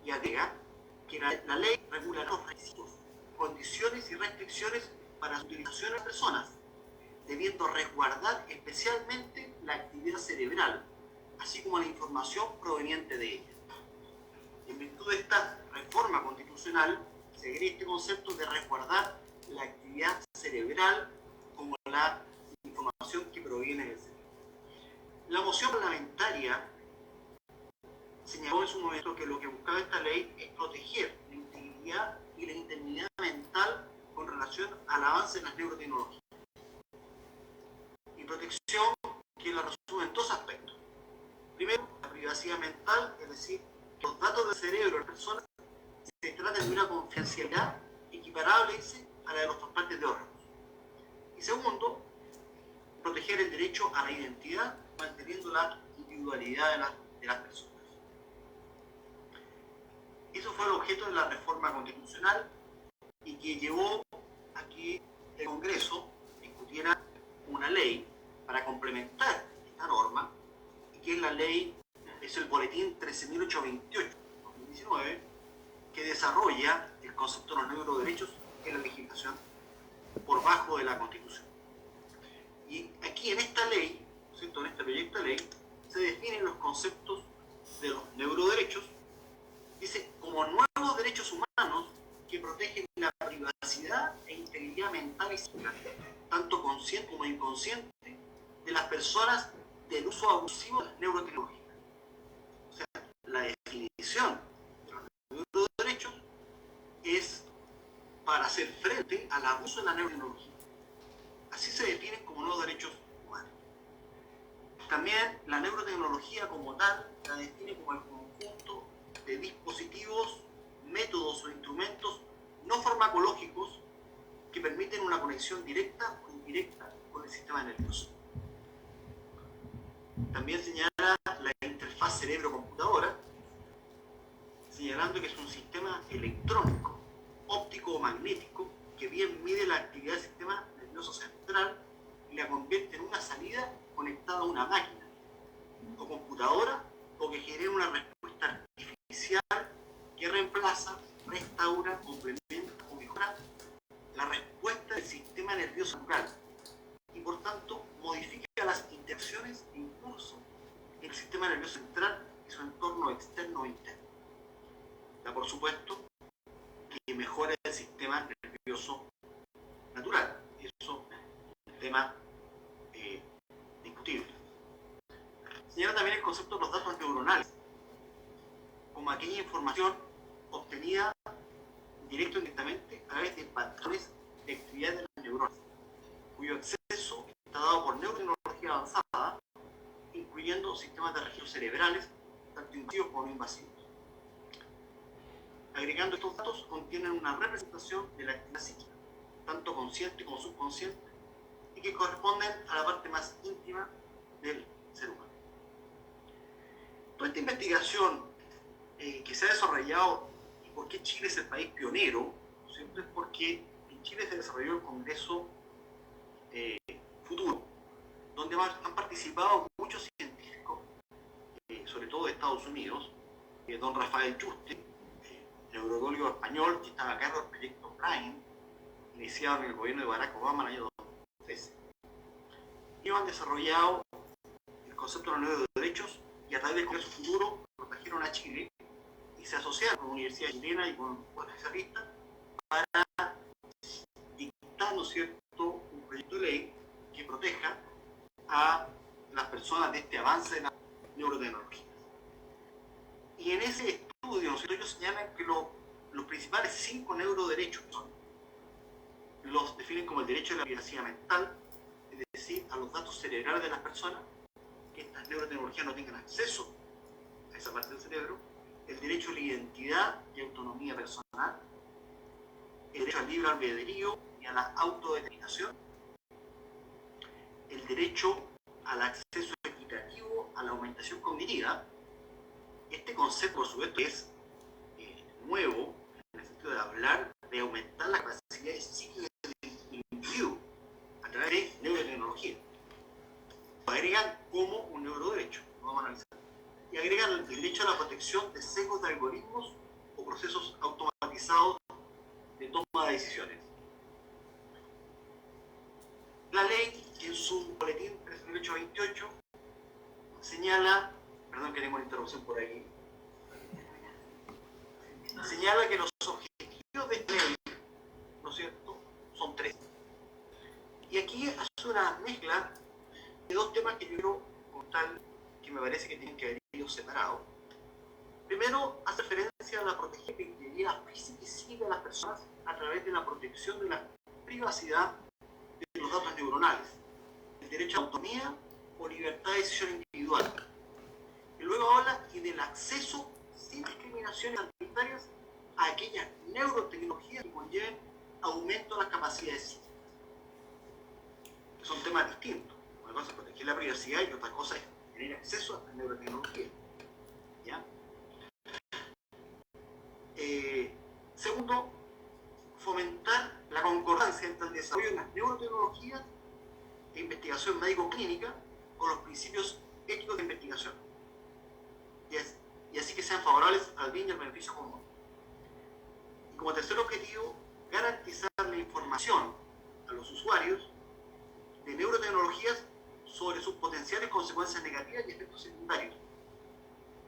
Y agrega que la ley regulará los requisitos, condiciones y restricciones para su utilización en las personas, debiendo resguardar especialmente la actividad cerebral, así como la información proveniente de ella. En virtud de esta reforma constitucional, se agrega este concepto de resguardar la actividad cerebral como la información que proviene del cerebro. La moción parlamentaria señaló en su momento que lo que buscaba esta ley es proteger la integridad y la indemnidad mental con relación al avance en las neurotecnologías. Y protección que la resume en dos aspectos. Primero, la privacidad mental, es decir, los datos del cerebro de las personas se tratan de una confidencialidad equiparable a la de los trasplantes de órganos. Y segundo, proteger el derecho a la identidad, manteniendo la individualidad de las personas. Eso fue el objeto de la reforma constitucional y que llevó a que el Congreso discutiera una ley para complementar esta norma, y que es la ley, es el boletín 13.828/2019, que desarrolla el concepto de los neuroderechos en la legislación por bajo de la Constitución. Y aquí en esta ley, ¿cierto?, en este proyecto de ley, se definen los conceptos de los neuroderechos, dice, como nuevos derechos humanos que protegen la privacidad e integridad mental y psíquica, tanto consciente como inconsciente, de las personas del uso abusivo de las neurotecnologías. O sea, la definición de los neuroderechos es para hacer frente al abuso de la neurotecnología. Así se definen como nuevos derechos humanos. También la neurotecnología como tal la define como el conjunto de dispositivos, métodos o instrumentos no farmacológicos que permiten una conexión directa o indirecta con el sistema nervioso. También señala la interfaz cerebro-computadora, señalando que es un sistema electrónico, óptico o magnético, que bien mide la actividad del sistema nervioso central y la convierte en una salida conectada a una máquina o computadora, o que genera una respuesta artificial que reemplaza, restaura, complementa o mejora la respuesta del sistema nervioso central y por tanto modifica las interacciones e impulsos entre el sistema nervioso central y su entorno externo o interno. Da por supuesto que mejora el sistema nervioso natural, y eso es un tema discutible. Señala también el concepto de los datos neuronales como aquella información obtenida directo o indirectamente a través de patrones de actividad de las neuronas, cuyo acceso está dado por neurotecnología avanzada, incluyendo sistemas de registros cerebrales, tanto invasivos como no invasivos. Agregando estos datos, contienen una representación de la actividad psíquica, tanto consciente como subconsciente, y que corresponden a la parte más íntima del ser humano. Toda esta investigación que se ha desarrollado, y por qué Chile es el país pionero, ¿cierto?, es porque en Chile se desarrolló el Congreso Futuro, donde han participado muchos científicos, sobre todo de Estados Unidos, don Rafael Yuste, neurobiólogo español, que estaba a cargo del proyecto Prime, iniciado en el gobierno de Barack Obama en el año 2013. Ellos han desarrollado el concepto de los neuroderechos y a través del Congreso Futuro protegieron a Chile y se asociaron con la Universidad Chilena y con especialistas para dictar, ¿no es cierto?, un proyecto de ley que proteja a las personas de este avance de las neurotecnologías. Y en ese estudio, ¿no es cierto?, ellos señalan que los principales 5 neuroderechos los definen como el derecho a la privacidad mental, es decir, a los datos cerebrales de las personas, que estas neurotecnologías no tengan acceso a esa parte del cerebro, el derecho a la identidad y autonomía personal, derecho al libre albedrío y a la autodeterminación, el derecho al acceso equitativo a la aumentación cognitiva. Este concepto, por supuesto, es nuevo en el sentido de hablar de aumentar las capacidades psíquicas del individuo a través de neurotecnología. Lo agregan como un neuroderecho, lo vamos a analizar. Y agregan el derecho a la protección de sesgos de algoritmos o procesos automatizados de toma de decisiones. La ley, en su boletín 3828, señala, perdón que tengo una interrupción por ahí, señala que los objetivos de esta ley, ¿no es cierto?, son 3. Y aquí hace una mezcla de 2 temas que yo quiero contar, que me parece que tienen que haber ido separados. Primero, hace referencia a la protección de la integridad física y psíquica de las personas a través de la protección de la privacidad de los datos neuronales, el derecho a autonomía o libertad de decisión individual. Y luego habla del acceso sin discriminaciones arbitrarias a aquellas neurotecnologías que conlleven aumento de las capacidades psíquicas. Son temas distintos. Una cosa es proteger la privacidad y otra cosa es tener acceso a la neurotecnología. ¿Ya? Segundo, fomentar la concordancia entre el desarrollo de las neurotecnologías e investigación médico-clínica con los principios éticos de investigación. Y así que sean favorables al bien y al beneficio común. Y como tercer objetivo, garantizar la información a los usuarios de neurotecnologías sobre sus potenciales consecuencias negativas y efectos secundarios.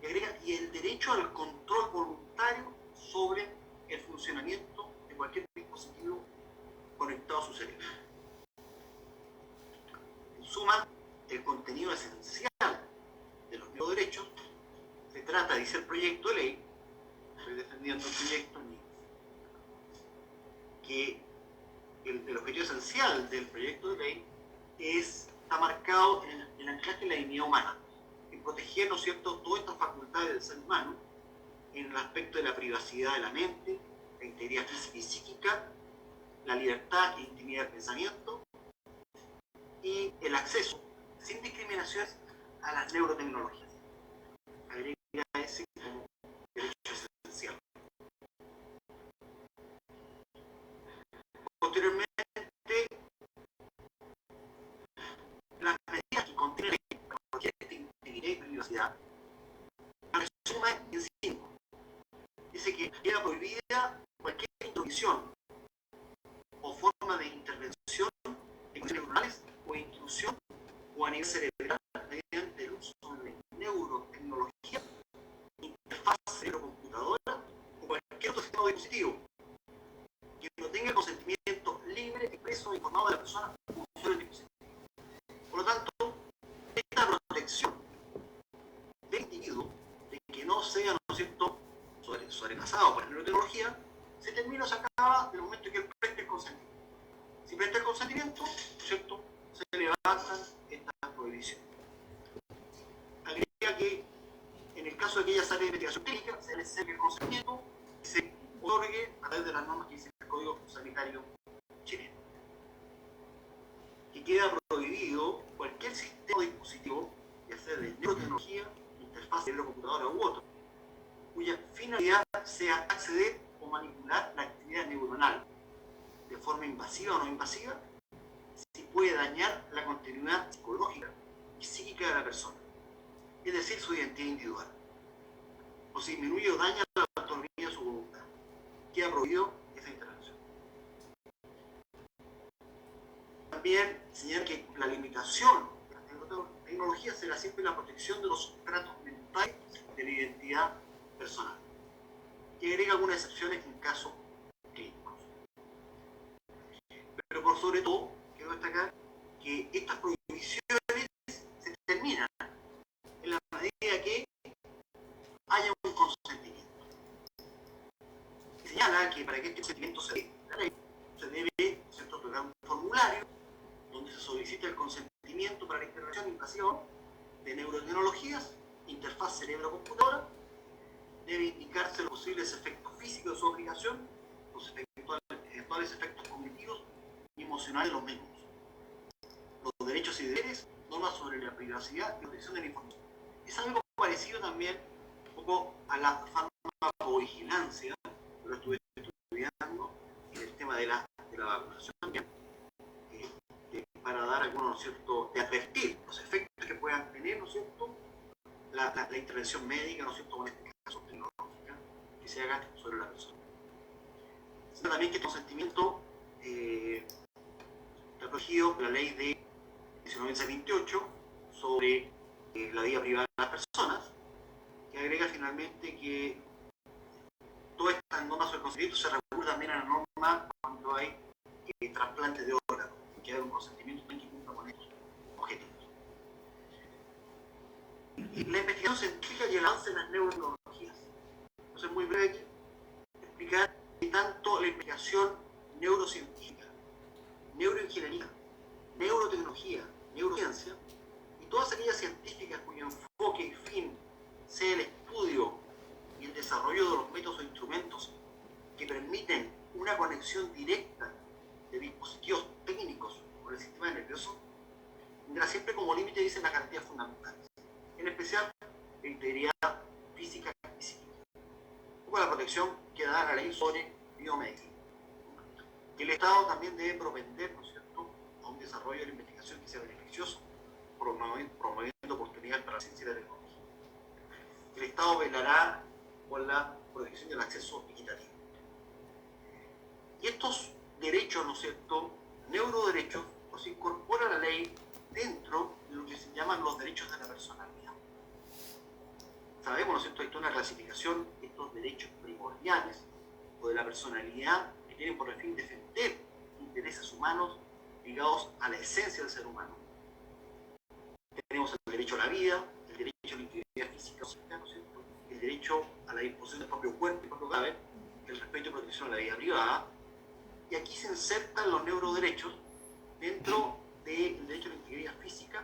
Y agrega, y el derecho al control voluntario sobre el funcionamiento de cualquier dispositivo conectado a su cerebro. En suma, el contenido esencial de los neuroderechos se trata, dice el proyecto de ley, estoy defendiendo el proyecto, que el objetivo esencial del proyecto de ley está marcado en el anclaje de la dignidad humana, en proteger, ¿no es cierto?, todas estas facultades del ser humano en el aspecto de la privacidad de la mente, la integridad física y psíquica, la libertad e intimidad del pensamiento y el acceso sin discriminaciones a las neurotecnologías. Agrega ese como derecho esencial. Posteriormente, las medidas que contienen cualquier integridad y privacidad la resuma en 5. Dice que queda prohibida cualquier intromisión o forma de intervención en cuestiones neuronales o intrusión o a nivel cerebral mediante el uso de neurotecnología, interfaz cerebro-computadora o cualquier otro sistema de dispositivo que no tenga consentimiento libre, expreso e informado de la persona o usuario del dispositivo. Por lo tanto, esta protección del individuo de que no sea, ¿no es cierto?, sobrepasado por la neurotecnología, se termina o se acaba en el momento en que él preste el consentimiento. Si presta el consentimiento, ¿no es cierto?, se levantan estas prohibiciones. Agrega que en el caso de aquellas áreas de investigación clínica, se les el consentimiento y se otorgue a través de las normas que dice el Código Sanitario chileno. Que queda prohibido cualquier sistema o dispositivo, ya sea de neurotecnología, interfaz cerebro-computadora u otro, cuya finalidad sea acceder o manipular la actividad neuronal de forma invasiva o no invasiva, si puede dañar la continuidad psicológica y psíquica de la persona, es decir, su identidad individual, o si disminuye o daña la autonomía de su voluntad. Queda prohibido esa intervención. También señala que la limitación de la tecnología será siempre la protección de los sustratos mentales de la identidad personal, que agrega algunas excepciones en casos clínicos. Pero por sobre todo, quiero destacar que estas prohibiciones se terminan en la medida que haya un consentimiento. Señala que para que este consentimiento se debe otorgar un formulario donde se solicita el consentimiento para la intervención invasiva de neurotecnologías, interfaz cerebro-computadora. Debe indicarse los posibles efectos físicos de su aplicación, los eventuales eventuales efectos cognitivos y emocionales de los mismos. Los derechos y deberes, normas sobre la privacidad y protección de la información. Es algo parecido también un poco a la farmacovigilancia, que lo estuve estudiando en el tema de la vacunación también, para dar algunos, ¿no es cierto?, de advertir los efectos que puedan tener, ¿no es cierto?, la intervención médica, ¿no es cierto?, o en este caso tecnológica, que se haga sobre la persona. Sino también que el consentimiento está protegido por la ley de 1928 sobre la vida privada de las personas, que agrega finalmente que todas estas normas sobre consentimiento se regulan también a la norma cuando hay trasplantes de órganos, que hay un consentimiento que cumpla con estos objetivos. Y la investigación científica y el avance en las neurotecnologías. Entonces, muy breve aquí, explicar que tanto la investigación neurocientífica, neuroingeniería, neurotecnología, neurociencia, y todas aquellas científicas cuyo enfoque y fin sea el estudio y el desarrollo de los métodos o instrumentos que permiten una conexión directa de dispositivos técnicos con el sistema nervioso, tendrá siempre como límite, dicen, las garantías fundamentales, en especial la integridad física y psíquica, o la protección que da la ley sobre biomédica. Que el Estado también debe propender, ¿no es cierto?, a un desarrollo de la investigación que sea beneficioso, promoviendo oportunidades para la ciencia y la tecnología. El Estado velará por la protección del acceso equitativo. Y estos derechos, ¿no es cierto?, neuroderechos, los incorpora la ley dentro de lo que se llaman los derechos de la personalidad. Sabemos, ¿no es cierto?, hay toda una clasificación de estos derechos primordiales o de la personalidad que tienen por fin defender intereses humanos ligados a la esencia del ser humano. Tenemos el derecho a la vida, el derecho a la integridad física, ¿no es cierto?, el derecho a la disposición del propio cuerpo y propio cadáver, el respeto y protección a la vida privada, y aquí se insertan los neuroderechos dentro del derecho a la integridad física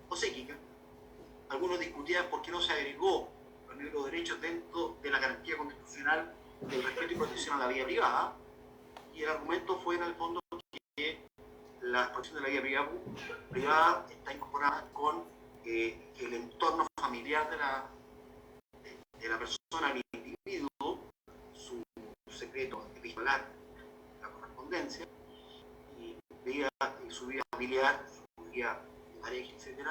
o psíquica. Algunos discutían por qué no se agregó los neuroderechos dentro de la garantía constitucional del respeto y protección a la vida privada, y el argumento fue en el fondo que la protección de la vida privada está incorporada con el entorno familiar de la persona, el individuo, su secreto epistolar, la correspondencia, y su vida familiar, su vida de pareja, etc.,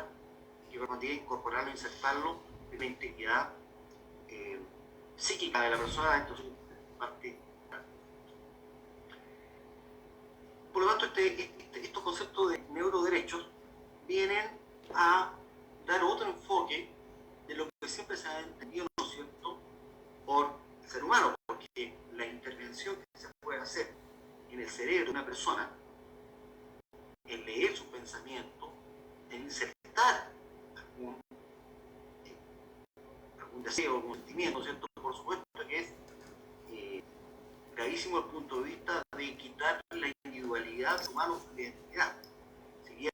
que permitía incorporarlo, insertarlo en la integridad psíquica de la persona dentro de su parte. Por lo tanto, estos conceptos de neuroderechos vienen a dar otro enfoque de lo que siempre se ha entendido, ¿no es cierto?, por el ser humano, porque la intervención que se puede hacer en el cerebro de una persona, en leer su pensamiento, en insertar algún deseo, algún sentimiento, ¿no es cierto?, por supuesto que es gravísimo desde el punto de vista de quitar la individualidad humana, su identidad. Si bien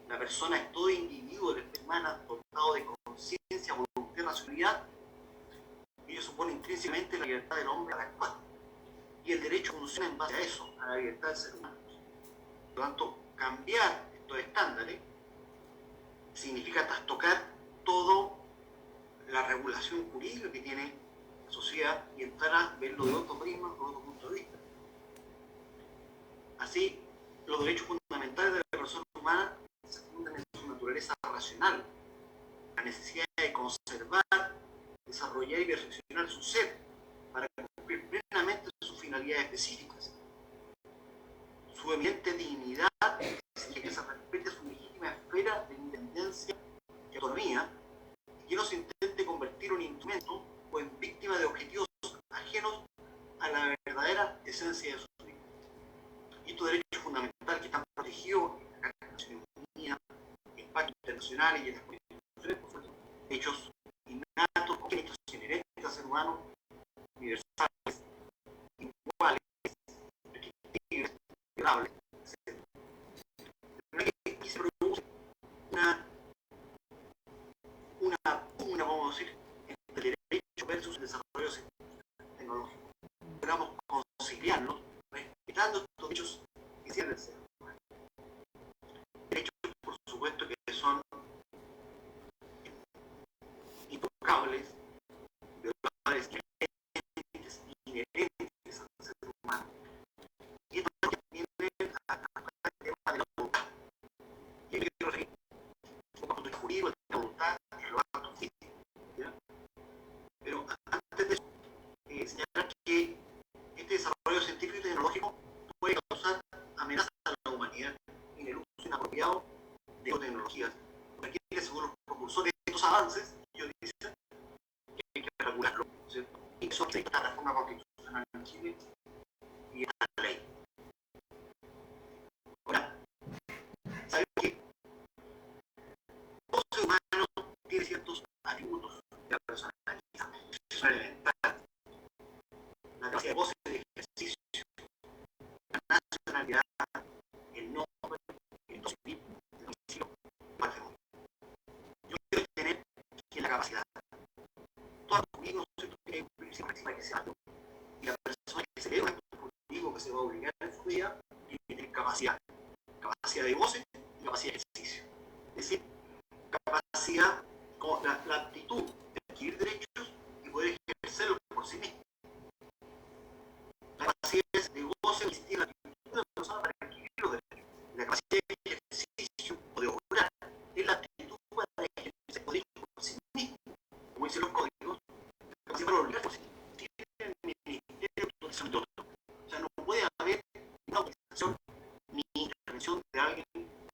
la persona es todo individuo del especie humana dotado de conciencia, voluntad, racionalidad, ello supone intrínsecamente la libertad del hombre para actuar. Y el derecho funciona en base a eso, a la libertad del ser humano. Por lo tanto, cambiar estos estándares significa trastocar toda la regulación jurídica que tiene la sociedad y entrar a verlo de otro prisma, de otro punto de vista. Así, los derechos fundamentales de la persona humana se fundan en su naturaleza racional, la necesidad de conservar, desarrollar y perfeccionar su ser para cumplir plenamente sus finalidades específicas. Su eminente dignidad exige que se respete su legítima esfera de independencia y autonomía, y que no se intente convertir un instrumento o en víctima de objetivos ajenos a la verdadera esencia de su vida. Y estos derechos fundamentales que están protegidos en la Carta de Naciones Unidas, en pactos internacionales y en las constituciones, por supuesto, derechos innatos, congénitos, inherentes al ser humano, universales, iguales, irrestrictibles, violables, etc. Aquí se produce una pugna, vamos a decir, entre el derecho versus el desarrollo tecnológico. Logramos conciliarlos respetando estos derechos esenciales del ser humano. Derechos, por supuesto, que son intocables, violables, inherentes al ser humano. Y esto viene al tema de la voluntad. Y hay que referir un punto jurídico, el tema de la voluntad, en los actos físicos. Pero antes de eso, señalar que este desarrollo científico y tecnológico puede causar amenazas a la humanidad en el uso inapropiado de tecnologías. Requiere, según los propulsores de estos avances, ellos dicen que hay que regularlo, ¿cierto? Y eso se esta reforma constitucional en Chile y esta ley. Ahora, ¿saben qué? Todo ser humano tiene ciertos atributos de la personalidad. Es elemental. La capacidad de voz y de ejercicio, la nacionalidad, el nombre, el domicilio, el patrimonio. Yo quiero tener que la capacidad. Todos los jurídicos tienen que cumplirse para que sea algo. Y la persona que se lee un acto jurídico que se va a obligar en su vida tiene que tener capacidad. Capacidad de goce y capacidad de ejercicio. Es decir, capacidad, como la aptitud de adquirir derechos y poder ejercerlos por sí mismo. La capacidad de goce existir en la actitud de la persona para adquirir los derechos. La capacidad de ejercicio o de obrar es la actitud para ejercer los derechos por sí mismo. Como dicen los códigos, la capacidad para obligar por sí mismo. Tiene el Ministerio de Autorización de otro. O sea, no puede haber una autorización ni intervención de alguien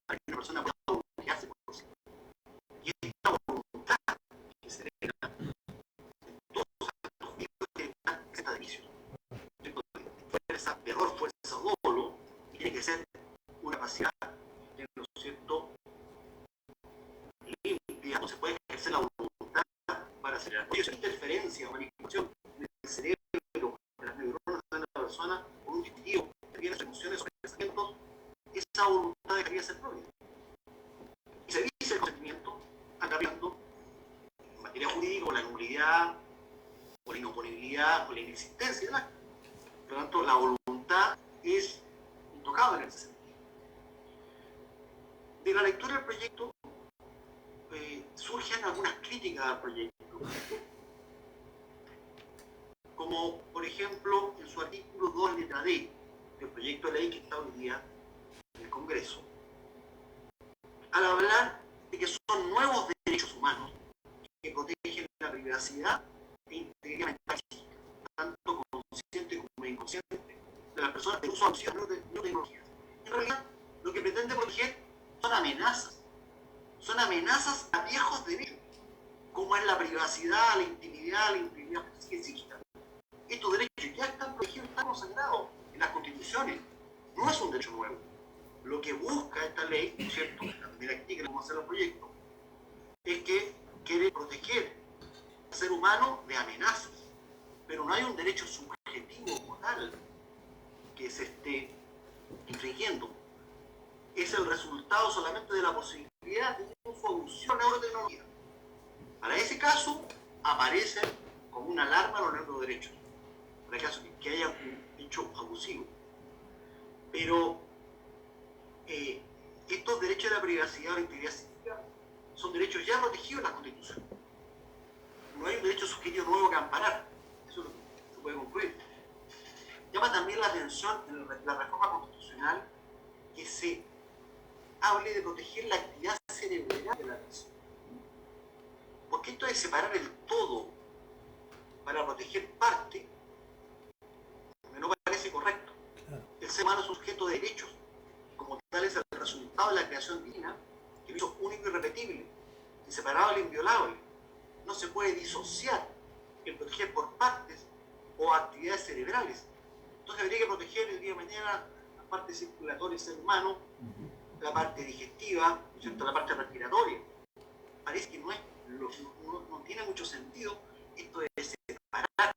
para que una persona pueda obligarse por sí mismo. Y esta voluntad que se deja en todos los actos jurídicos que está de inicio. Fuerza, error, fuerza o dolo, y tiene que ser una capacidad, ¿no es cierto?, limpia, no se puede ejercer la voluntad para acelerar. Por eso, interferencia o manipulación del cerebro, de las neuronas de la persona, por un dispositivo que tiene emociones o pensamientos, esa voluntad debería ser propia. Y se dice el consentimiento acabando en materia jurídica, la nulidad, o la inoponibilidad, o la inexistencia del acto. Por lo tanto, la voluntad es intocable en ese sentido. De la lectura del proyecto surgen algunas críticas al proyecto, como por ejemplo en su artículo 2, letra D, del proyecto de ley que está hoy día en el Congreso, al hablar de que son nuevos derechos humanos que protegen la privacidad e integridad mental, tanto consciente como inconsciente, de las personas de uso abusivo de tecnologías. En realidad, lo que pretende proteger son amenazas a viejos derechos, como es la privacidad, la intimidad psíquica. Estos derechos ya están protegidos, están consagrados en las constituciones. No es un derecho nuevo. Lo que busca esta ley, ¿no es cierto?, la primera crítica que vamos a hacer al proyecto, es que quiere proteger al ser humano de amenazas, pero no hay un derecho subjetivo como tal que se esté infringiendo. Es el resultado solamente de la posibilidad de uso abusivo de la neurotecnología. Para ese caso, aparecen como una alarma los neuroderechos, para el caso que haya un hecho abusivo. Pero estos derechos de la privacidad o la integridad psíquica son derechos ya protegidos en la Constitución. No hay un derecho subjetivo nuevo que amparar. Eso se puede concluir. Llama también la atención en la reforma constitucional que se hable de proteger la actividad cerebral de la persona. Porque esto de separar el todo para proteger parte, me no parece correcto. El ser humano es un sujeto de derechos. Como tal es el resultado de la creación divina, que lo hizo único y irrepetible, inseparable e inviolable. No se puede disociar el proteger por partes o actividades cerebrales. Entonces habría que proteger el día de mañana la parte circulatoria del ser humano, la parte digestiva, ¿cierto?, la parte respiratoria. Parece que no tiene mucho sentido esto de separar,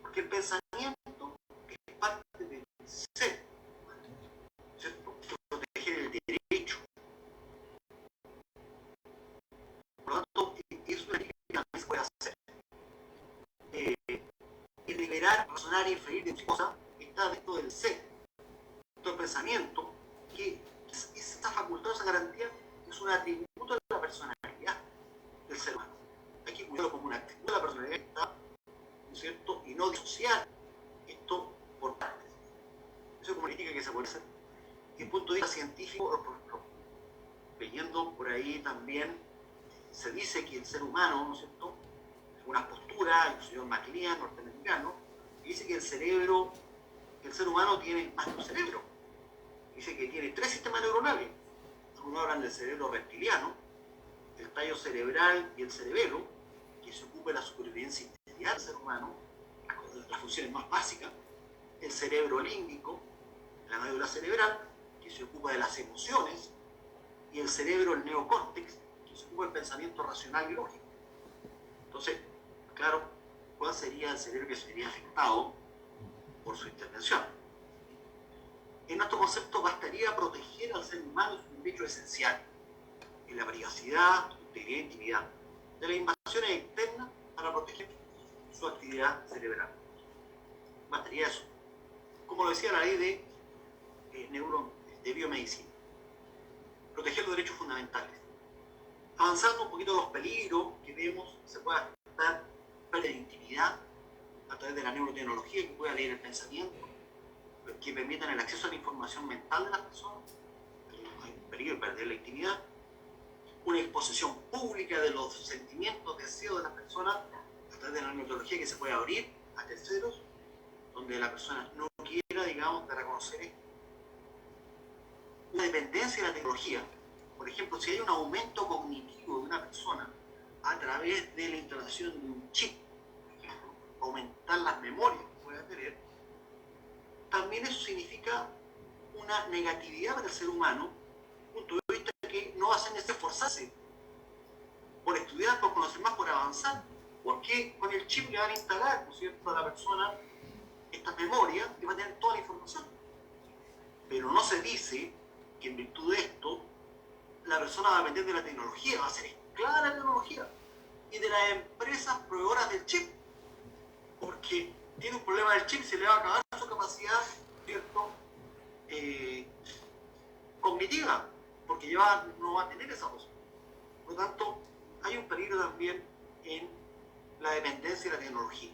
porque el pensamiento es parte del ser, ¿cierto?, proteger el derecho. Por lo tanto, es una crítica que también se puede hacer. Liberar, razonar y inferir de cosas está dentro del ser. pensamiento, que esa facultad, esa garantía, es un atributo de la personalidad del ser humano. Hay que cuidarlo como un atributo de la personalidad que está, ¿no es cierto?, y no disociar esto por partes. Eso es como crítica que se puede hacer. Desde el punto de vista científico, leyendo por ahí también, se dice que el ser humano, ¿no es cierto?, una postura, el señor MacLean, norteamericano, dice que el cerebro, el ser humano tiene más de un cerebro. Dice que tiene 3 sistemas neuronales. Algunos hablan del cerebro reptiliano, el tallo cerebral y el cerebelo, que se ocupa de la supervivencia inmediata del ser humano, las funciones más básicas, el cerebro límbico, la médula cerebral, que se ocupa de las emociones, y el cerebro, el neocórtex, que se ocupa del pensamiento racional y lógico. Entonces, claro, ¿cuál sería el cerebro que sería afectado por su intervención? En nuestro concepto bastaría proteger al ser humano su derecho esencial, en la privacidad, integridad e intimidad, de las invasiones externas para proteger su actividad cerebral. Bastaría eso. Como lo decía la ley de biomedicina. Proteger los derechos fundamentales. Avanzando un poquito los peligros que vemos, se puede afectar pérdida de intimidad a través de la neurotecnología que pueda leer el pensamiento, que permitan el acceso a la información mental de las personas. Hay un peligro de perder la intimidad. Una exposición pública de los sentimientos, deseos de las personas a través de la neurotecnología que se puede abrir a terceros, donde la persona no quiera, digamos, de reconocer esto. Una dependencia de la tecnología. Por ejemplo, si hay un aumento cognitivo de una persona a través de la instalación de un chip, por ejemplo, aumentar las memorias que pueda tener, también eso significa una negatividad para el ser humano, punto de vista que no hacen ese esforzarse por estudiar, por conocer más, por avanzar, porque con el chip le van a instalar, ¿no es cierto?, a la persona estas memorias y va a tener toda la información. Pero no se dice que en virtud de esto la persona va a depender de la tecnología, va a ser esclava de la tecnología y de las empresas proveedoras del chip, porque tiene un problema del chip, se le va a acabar su capacidad, ¿cierto?, cognitiva, porque ya no va a tener esa cosa. Por lo tanto, hay un peligro también en la dependencia de la tecnología.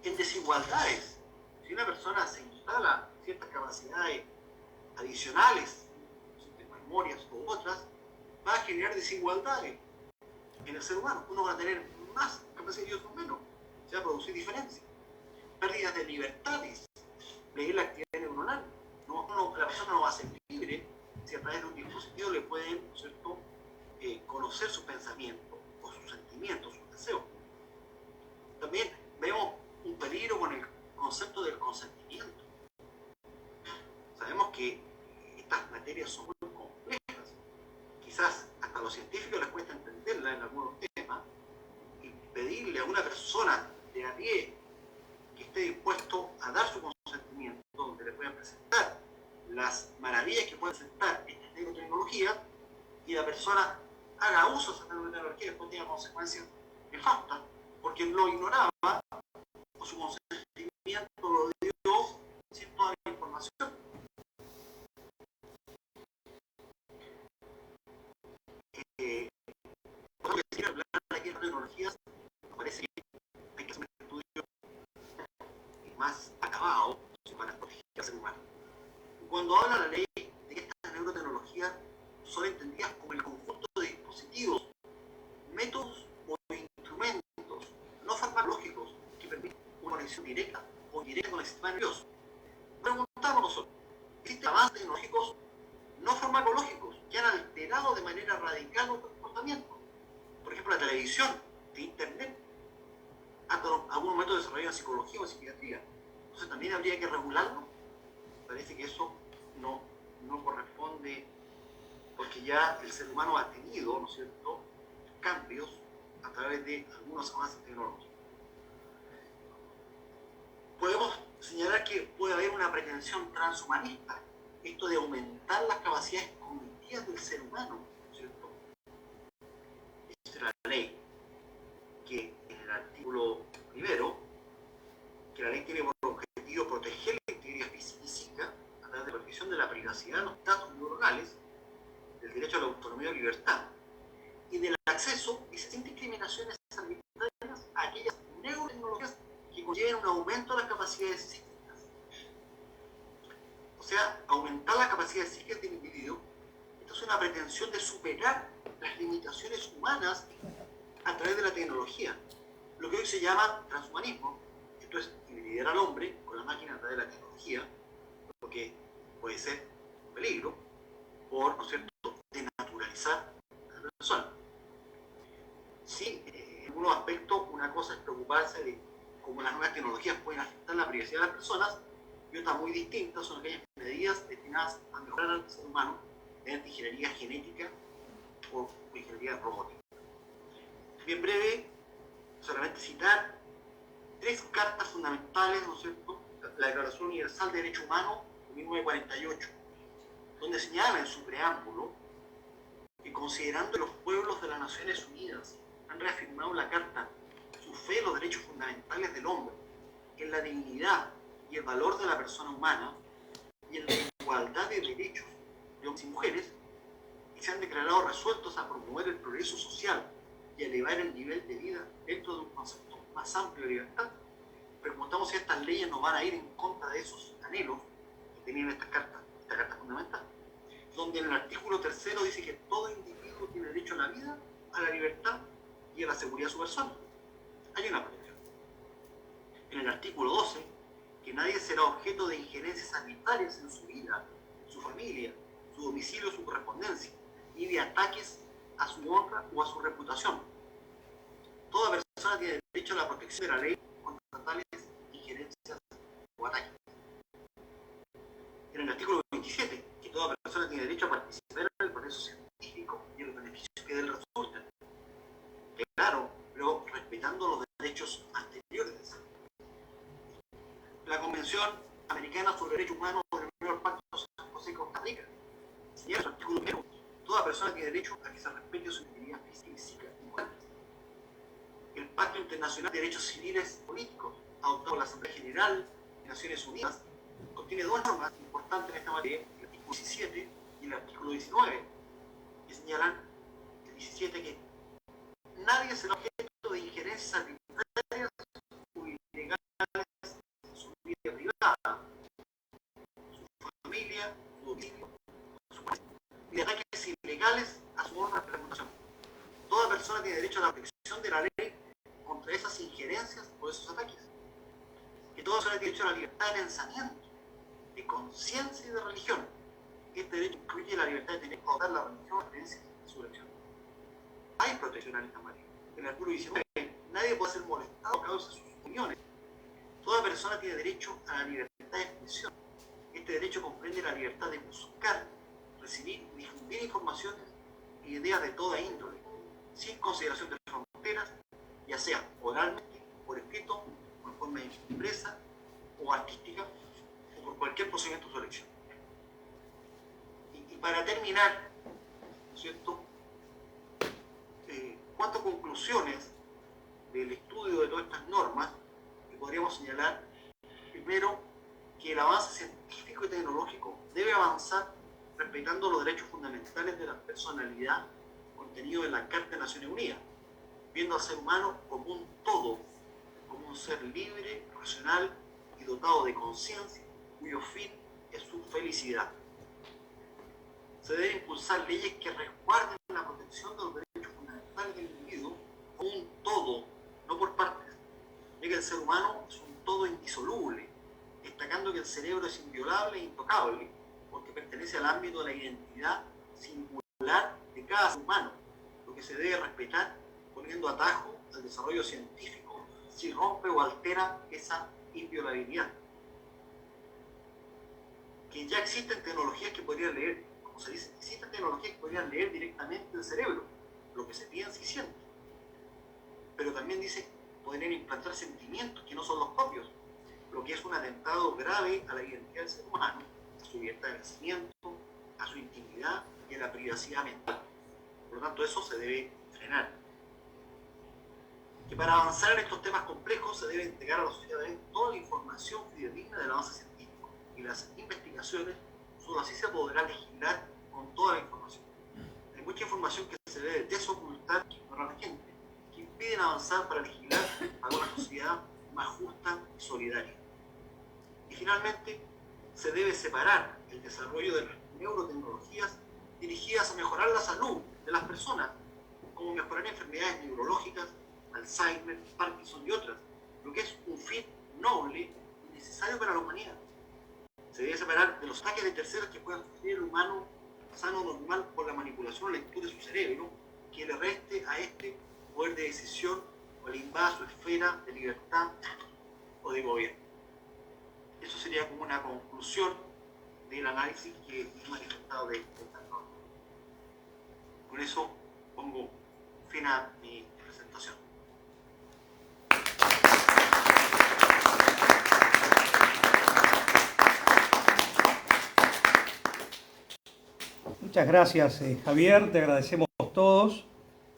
En desigualdades, si una persona se instala ciertas capacidades adicionales, memorias u otras, va a generar desigualdades en el ser humano. Uno va a tener más capacidad y otros menos. Se va a producir diferencias. Pérdidas de libertades, leer la actividad neuronal. La persona no va a ser libre si a través de un dispositivo le pueden, ¿no es cierto?, conocer sus pensamientos o sus sentimientos, sus deseos. También vemos un peligro con el concepto del consentimiento. Sabemos que estas materias son muy complejas. Quizás hasta a los científicos les cuesta entenderlas en algunos temas, y pedirle a una persona de a pie que esté dispuesto a dar su consentimiento, donde le puedan presentar las maravillas que puede presentar esta neurotecnología, y la persona haga uso de esa neurotecnología y después tenga consecuencias nefastas, porque lo ignoraba o su consentimiento lo dio sin toda la información. Lo que decir hablar de aquí de tecnologías, me parece que hay que hacer un estudio más acabado para proteger al ser humano. Cuando habla la ley de que estas neurotecnologías son entendidas como el conjunto de dispositivos, métodos o instrumentos no farmacológicos que permiten una conexión directa o indirecta con el sistema nervioso. Preguntamos nosotros, ¿existen avances tecnológicos no farmacológicos que han alterado de manera radical nuestro comportamiento? Por ejemplo, la televisión, de internet, hasta algunos métodos desarrollados en psicología o en psiquiatría. Entonces también habría que regularlo. Parece que eso no corresponde, porque ya el ser humano ha tenido, ¿no es cierto?, cambios a través de algunos avances tecnológicos. Podemos señalar que puede haber una pretensión transhumanista, esto de aumentar las capacidades cognitivas del ser humano, ¿no es cierto? Dice la ley que en el artículo primero, que la ley tiene por objetivo proteger la integridad física a través de la protección de la privacidad de los datos neuronales, del derecho a la autonomía y libertad, y del acceso, dice, sin discriminaciones arbitrarias, a aquellas neurotecnologías que conlleven un aumento de las capacidades psíquicas. O sea, aumentar las capacidades psíquicas del individuo. Esto es una pretensión de superar las limitaciones humanas a través de la tecnología, lo que hoy se llama transhumanismo. Esto es dividir al hombre con la máquina a través de la tecnología, lo que puede ser un peligro por, ¿no es cierto?, denaturalizar a la persona. Sí, en algunos aspectos una cosa es preocuparse de cómo las nuevas tecnologías pueden afectar la privacidad de las personas, y otra muy distinta son aquellas medidas destinadas a mejorar al ser humano mediante ingeniería genética o ingeniería robótica. Bien breve, solamente citar 3 cartas fundamentales, ¿no es cierto?, la Declaración Universal de Derechos Humanos de 1948, donde señala en su preámbulo que, considerando los pueblos de las Naciones Unidas han reafirmado en la Carta su fe en los derechos fundamentales del hombre, en la dignidad y el valor de la persona humana y en la igualdad de derechos de hombres y mujeres, y se han declarado resueltos a promover el progreso social y a elevar el nivel de vida dentro de un concepto más amplio de libertad. Preguntamos si estas leyes no van a ir en contra de esos anhelos que tenían esta carta fundamental, donde en el artículo 3 dice que todo individuo tiene derecho a la vida, a la libertad y a la seguridad de su persona. Hay una protección. En el artículo 12, que nadie será objeto de injerencias arbitrarias en su vida, su familia, su domicilio, su correspondencia, ni de ataques a su honra o a su reputación. Toda persona tiene derecho a la protección de la ley contra tales injerencias o ataques. En el artículo 27, que toda persona tiene derecho a participar en el proceso científico y en los beneficios que de él resultan. Claro, pero respetando los derechos anteriores. La Convención Americana sobre Derechos Humanos del Primer Pacto de San José de Costa Rica señala en su artículo 1: toda persona tiene derecho a que se respete su integridad física y moral. El Pacto Internacional de Derechos Civiles y Políticos, adoptado por la Asamblea General de Naciones Unidas, contiene 2 normas importantes en esta materia, el artículo 17 y el artículo 19, que señalan, el 17, que nadie será objeto de injerencias arbitrarias o ilegales en su vida privada, su familia, su domicilio, su país, ni de ataques ilegales a su honra y reputación. Toda persona tiene derecho a la protección de la ley contra esas injerencias o esos ataques. Que toda persona tiene derecho a la libertad de pensamiento, de conciencia y de religión. Este derecho incluye la libertad de tener que adoptar la religión o creencias de su elección. Hay protección en esta materia. En el artículo 19, nadie puede ser molestado a causa de sus opiniones. Toda persona tiene derecho a la libertad de expresión. Este derecho comprende la libertad de buscar, recibir y difundir informaciones y ideas de toda índole, sin consideración de fronteras, ya sea oralmente, por escrito, por forma impresa o artística, o por cualquier procedimiento de su elección. Y para terminar, ¿no es cierto?, cuatro conclusiones del estudio de todas estas normas que podríamos señalar. Primero, que el avance científico y tecnológico debe avanzar respetando los derechos fundamentales de la personalidad contenidos en la Carta de Naciones Unidas, viendo al ser humano como un todo, como un ser libre, racional y dotado de conciencia, cuyo fin es su felicidad. Se deben impulsar leyes que resguarden la protección de los derechos fundamentales del individuo como un todo, no por partes, ya que el ser humano es un todo indisoluble, destacando que el cerebro es inviolable e intocable, porque pertenece al ámbito de la identidad singular de cada ser humano, lo que se debe respetar poniendo atajo al desarrollo científico si rompe o altera esa inviolabilidad. Que ya existen tecnologías que podrían leer, como se dice, existen tecnologías que podrían leer directamente el cerebro, lo que se piensa y siente. Pero también dice, podrían implantar sentimientos que no son los propios, lo que es un atentado grave a la identidad del ser humano, a su libertad de pensamiento, a su intimidad y a la privacidad mental. Por lo tanto, eso se debe frenar. Que para avanzar en estos temas complejos se debe entregar a la sociedad toda la información fidedigna del avance científico y las investigaciones Solo así se podrá legislar con toda la información. Hay mucha información que se debe desocultar para la gente, que impiden avanzar para legislar a una sociedad más justa y solidaria. Y finalmente, se debe separar el desarrollo de las neurotecnologías dirigidas a mejorar la salud de las personas, como mejorar enfermedades neurológicas, Alzheimer, Parkinson y otras, lo que es un fin noble y necesario para la humanidad. Se debe separar de los ataques de terceros que puedan sufrir el humano sano normal por la manipulación o lectura de su cerebro, que le reste a este poder de decisión o le invada su esfera de libertad o de gobierno. Eso sería como una conclusión del análisis que he manifestado de esta norma. Con eso pongo fin a mi presentación. Muchas gracias, Javier, te agradecemos todos.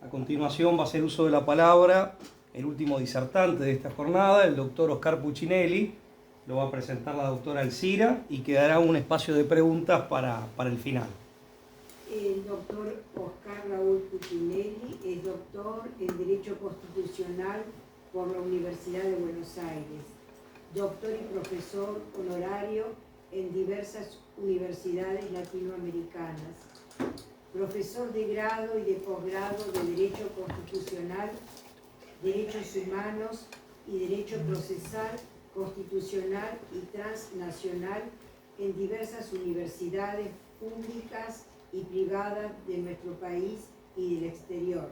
A continuación va a hacer uso de la palabra el último disertante de esta jornada, el doctor Oscar Puccinelli. Lo va a presentar la doctora Alcira y quedará un espacio de preguntas para el final. El doctor Oscar Raúl Puccinelli es doctor en Derecho Constitucional por la Universidad de Buenos Aires, doctor y profesor honorario en diversas universidades latinoamericanas, profesor de grado y de posgrado de Derecho Constitucional, Derechos Humanos y Derecho Procesal, Constitucional y Transnacional en diversas universidades públicas y privadas de nuestro país y del exterior.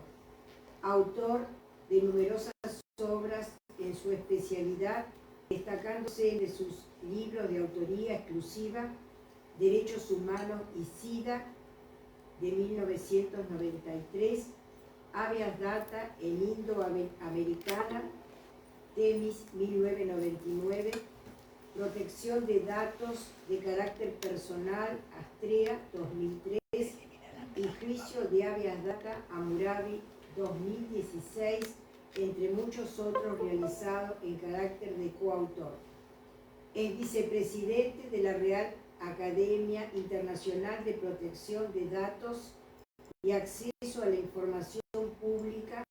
Autor de numerosas obras en su especialidad, destacándose de sus libros de autoría exclusiva Derechos Humanos y SIDA de 1993, Habeas Data en Indo-Americana, Temis 1999, Protección de Datos de Carácter Personal, Astrea 2003 y Juicio de Habeas Data Hammurabi 2016, entre muchos otros realizados en carácter de coautor. Es vicepresidente de la Real Academia Internacional de Protección de Datos y Acceso a la Información Pública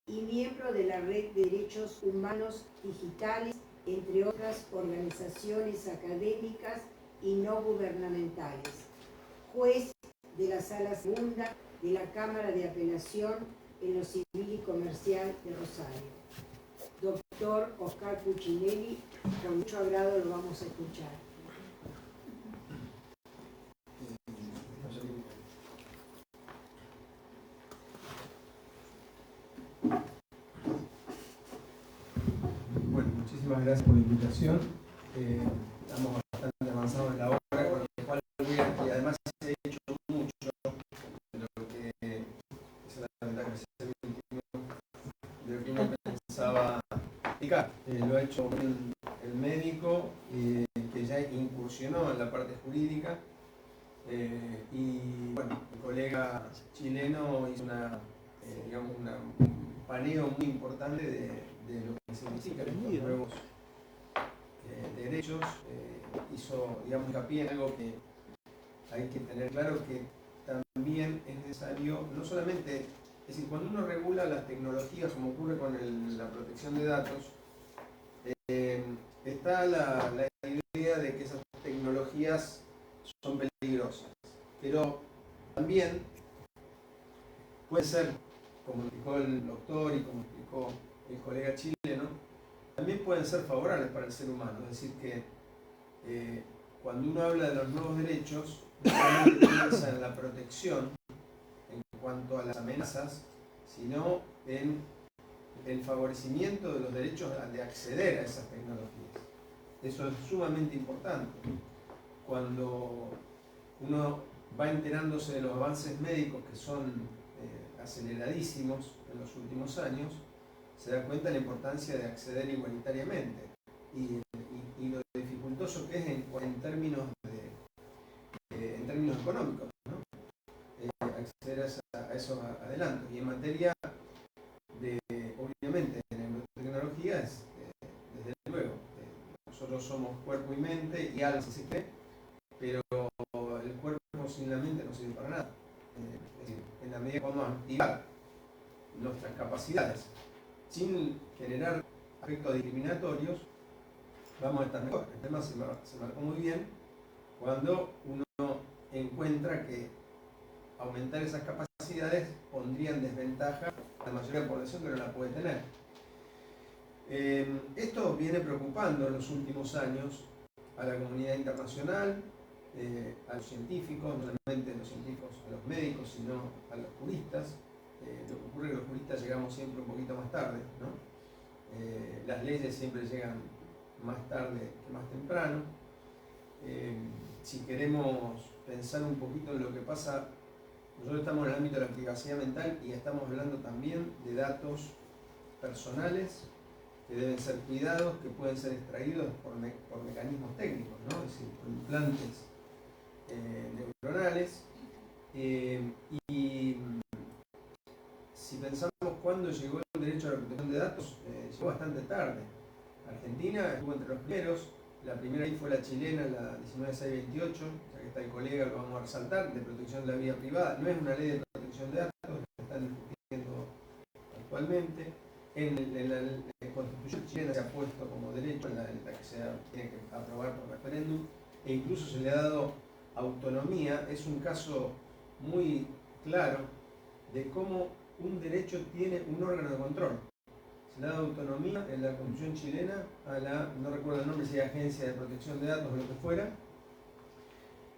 y miembro de la Red de Derechos Humanos Digitales, entre otras organizaciones académicas y no gubernamentales. Juez de la Sala Segunda de la Cámara de Apelación en lo Civil y Comercial de Rosario. Doctor Oscar Puccinelli, con mucho agrado lo vamos a escuchar. Bueno, muchísimas gracias por la invitación. Estamos bastante avanzados en la obra, con lo cual y además se ha hecho mucho de lo que es la ventaja de lo que uno pensaba explicar. Lo ha hecho el médico que ya incursionó en la parte jurídica y bueno, el colega chileno hizo un paneo muy importante de lo que significan estos nuevos derechos. Hizo, hincapié en algo que hay que tener claro, que también es necesario, no solamente, es decir, cuando uno regula las tecnologías, como ocurre con la protección de datos, está la idea de que esas tecnologías son peligrosas, pero también puede ser, como explicó el doctor y como explicó el colega chileno, también pueden ser favorables para el ser humano. Es decir, que cuando uno habla de los nuevos derechos, no solamente piensa en la protección en cuanto a las amenazas, sino en el favorecimiento de los derechos de acceder a esas tecnologías. Eso es sumamente importante. Cuando uno va enterándose de los avances médicos que son aceleradísimos en los últimos años, se da cuenta de la importancia de acceder igualitariamente y lo dificultoso que es en términos económicos, ¿no? Acceder a esos adelantos. Y en materia de, obviamente, de neurotecnología, desde luego, nosotros somos cuerpo y mente y alma, si se cree, pero el cuerpo sin la mente no sirve para nada. Es decir, en la medida que podamos activar nuestras capacidades sin generar aspectos discriminatorios, vamos a estar mejor. El tema se marcó muy bien cuando uno encuentra que aumentar esas capacidades pondría en desventaja a la mayoría de la población que no la puede tener. Esto viene preocupando en los últimos años a la comunidad internacional, a los científicos, no solamente a los científicos, a los médicos, sino a los juristas. Lo que ocurre es que los juristas llegamos siempre un poquito más tarde, ¿no? Las leyes siempre llegan más tarde que más temprano. Si queremos pensar un poquito en lo que pasa, nosotros estamos en el ámbito de la privacidad mental y estamos hablando también de datos personales que deben ser cuidados, que pueden ser extraídos por mecanismos técnicos, ¿no? Es decir, por implantes neuronales. Y si pensamos cuándo llegó el derecho a la protección de datos, llegó bastante tarde. Argentina estuvo entre los primeros. La primera ahí fue la chilena, la 19628, ya que está el colega, lo vamos a resaltar, de protección de la vida privada. No es una ley de protección de datos, que están discutiendo actualmente. En la Constitución chilena se ha puesto como derecho, la que se tiene que aprobar por referéndum, e incluso se le ha dado autonomía. Es un caso muy claro de cómo un derecho tiene un órgano de control. Se le ha dado autonomía en la Constitución chilena a la, no recuerdo el nombre, si es Agencia de Protección de Datos o lo que fuera.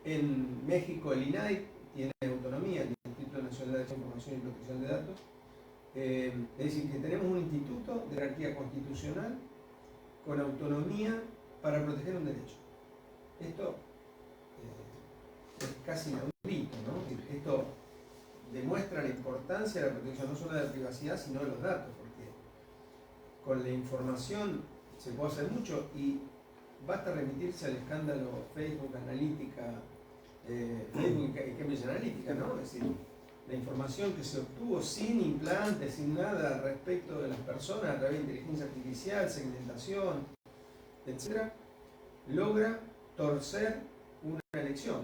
En México el INAI tiene autonomía, el Instituto Nacional de Información y Protección de Datos. Es decir, que tenemos un instituto de jerarquía constitucional con autonomía para proteger un derecho. Esto es casi inaudito, ¿no? Esto demuestra la importancia de la protección no solo de la privacidad, sino de los datos, porque con la información se puede hacer mucho y basta remitirse al escándalo Facebook Analytica, Facebook y Cambridge Analytica, ¿no? Es decir, la información que se obtuvo sin implantes, sin nada respecto de las personas a través de inteligencia artificial, segmentación, etc., logra torcer una elección,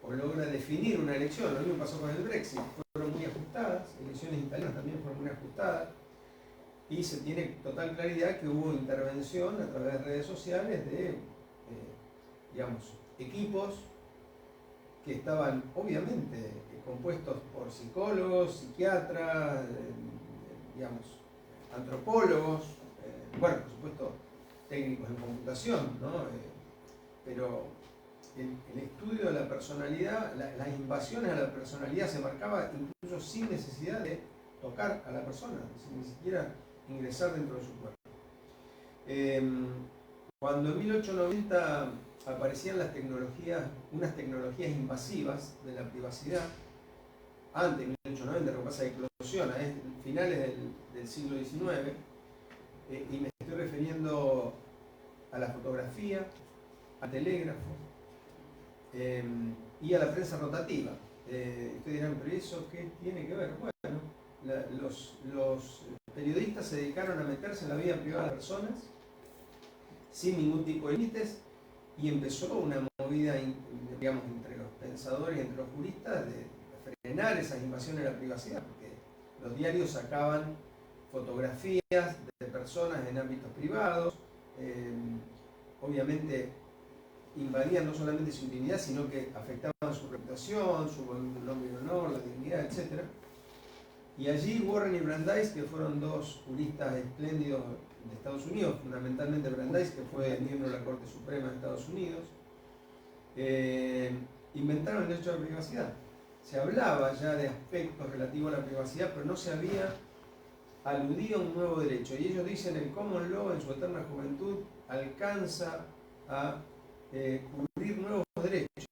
o logra definir una elección. Lo mismo pasó con el Brexit, fueron muy ajustadas, elecciones italianas también fueron muy ajustadas, y se tiene total claridad que hubo intervención a través de redes sociales de, digamos, equipos que estaban obviamente compuestos por psicólogos, psiquiatras, digamos, antropólogos, bueno, por supuesto, técnicos en computación, ¿no? Pero el estudio de la personalidad, las invasiones a la personalidad se marcaba incluso sin necesidad de tocar a la persona, sin ni siquiera ingresar dentro de su cuerpo. Cuando en 1890 aparecían las tecnologías, unas tecnologías invasivas de la privacidad, antes de 1890, lo que pasa es que eclosiona, es finales del siglo XIX, y me estoy refiriendo a la fotografía, al telégrafo y a la prensa rotativa. Ustedes dirán, pero ¿eso qué tiene que ver? Bueno, los periodistas se dedicaron a meterse en la vida privada de personas sin ningún tipo de límites, y empezó una movida, digamos, entre los pensadores y entre los juristas de frenar esas invasiones a la privacidad, porque los diarios sacaban fotografías de personas en ámbitos privados, obviamente invadían no solamente su intimidad, sino que afectaban su reputación, su nombre y honor, la dignidad, etc. Y allí Warren y Brandeis, que fueron dos juristas espléndidos de Estados Unidos, fundamentalmente Brandeis, que fue miembro de la Corte Suprema de Estados Unidos, inventaron el derecho a la privacidad. Se hablaba ya de aspectos relativos a la privacidad, pero no se había aludido a un nuevo derecho. Y ellos dicen el common law en su eterna juventud alcanza a cubrir nuevos derechos,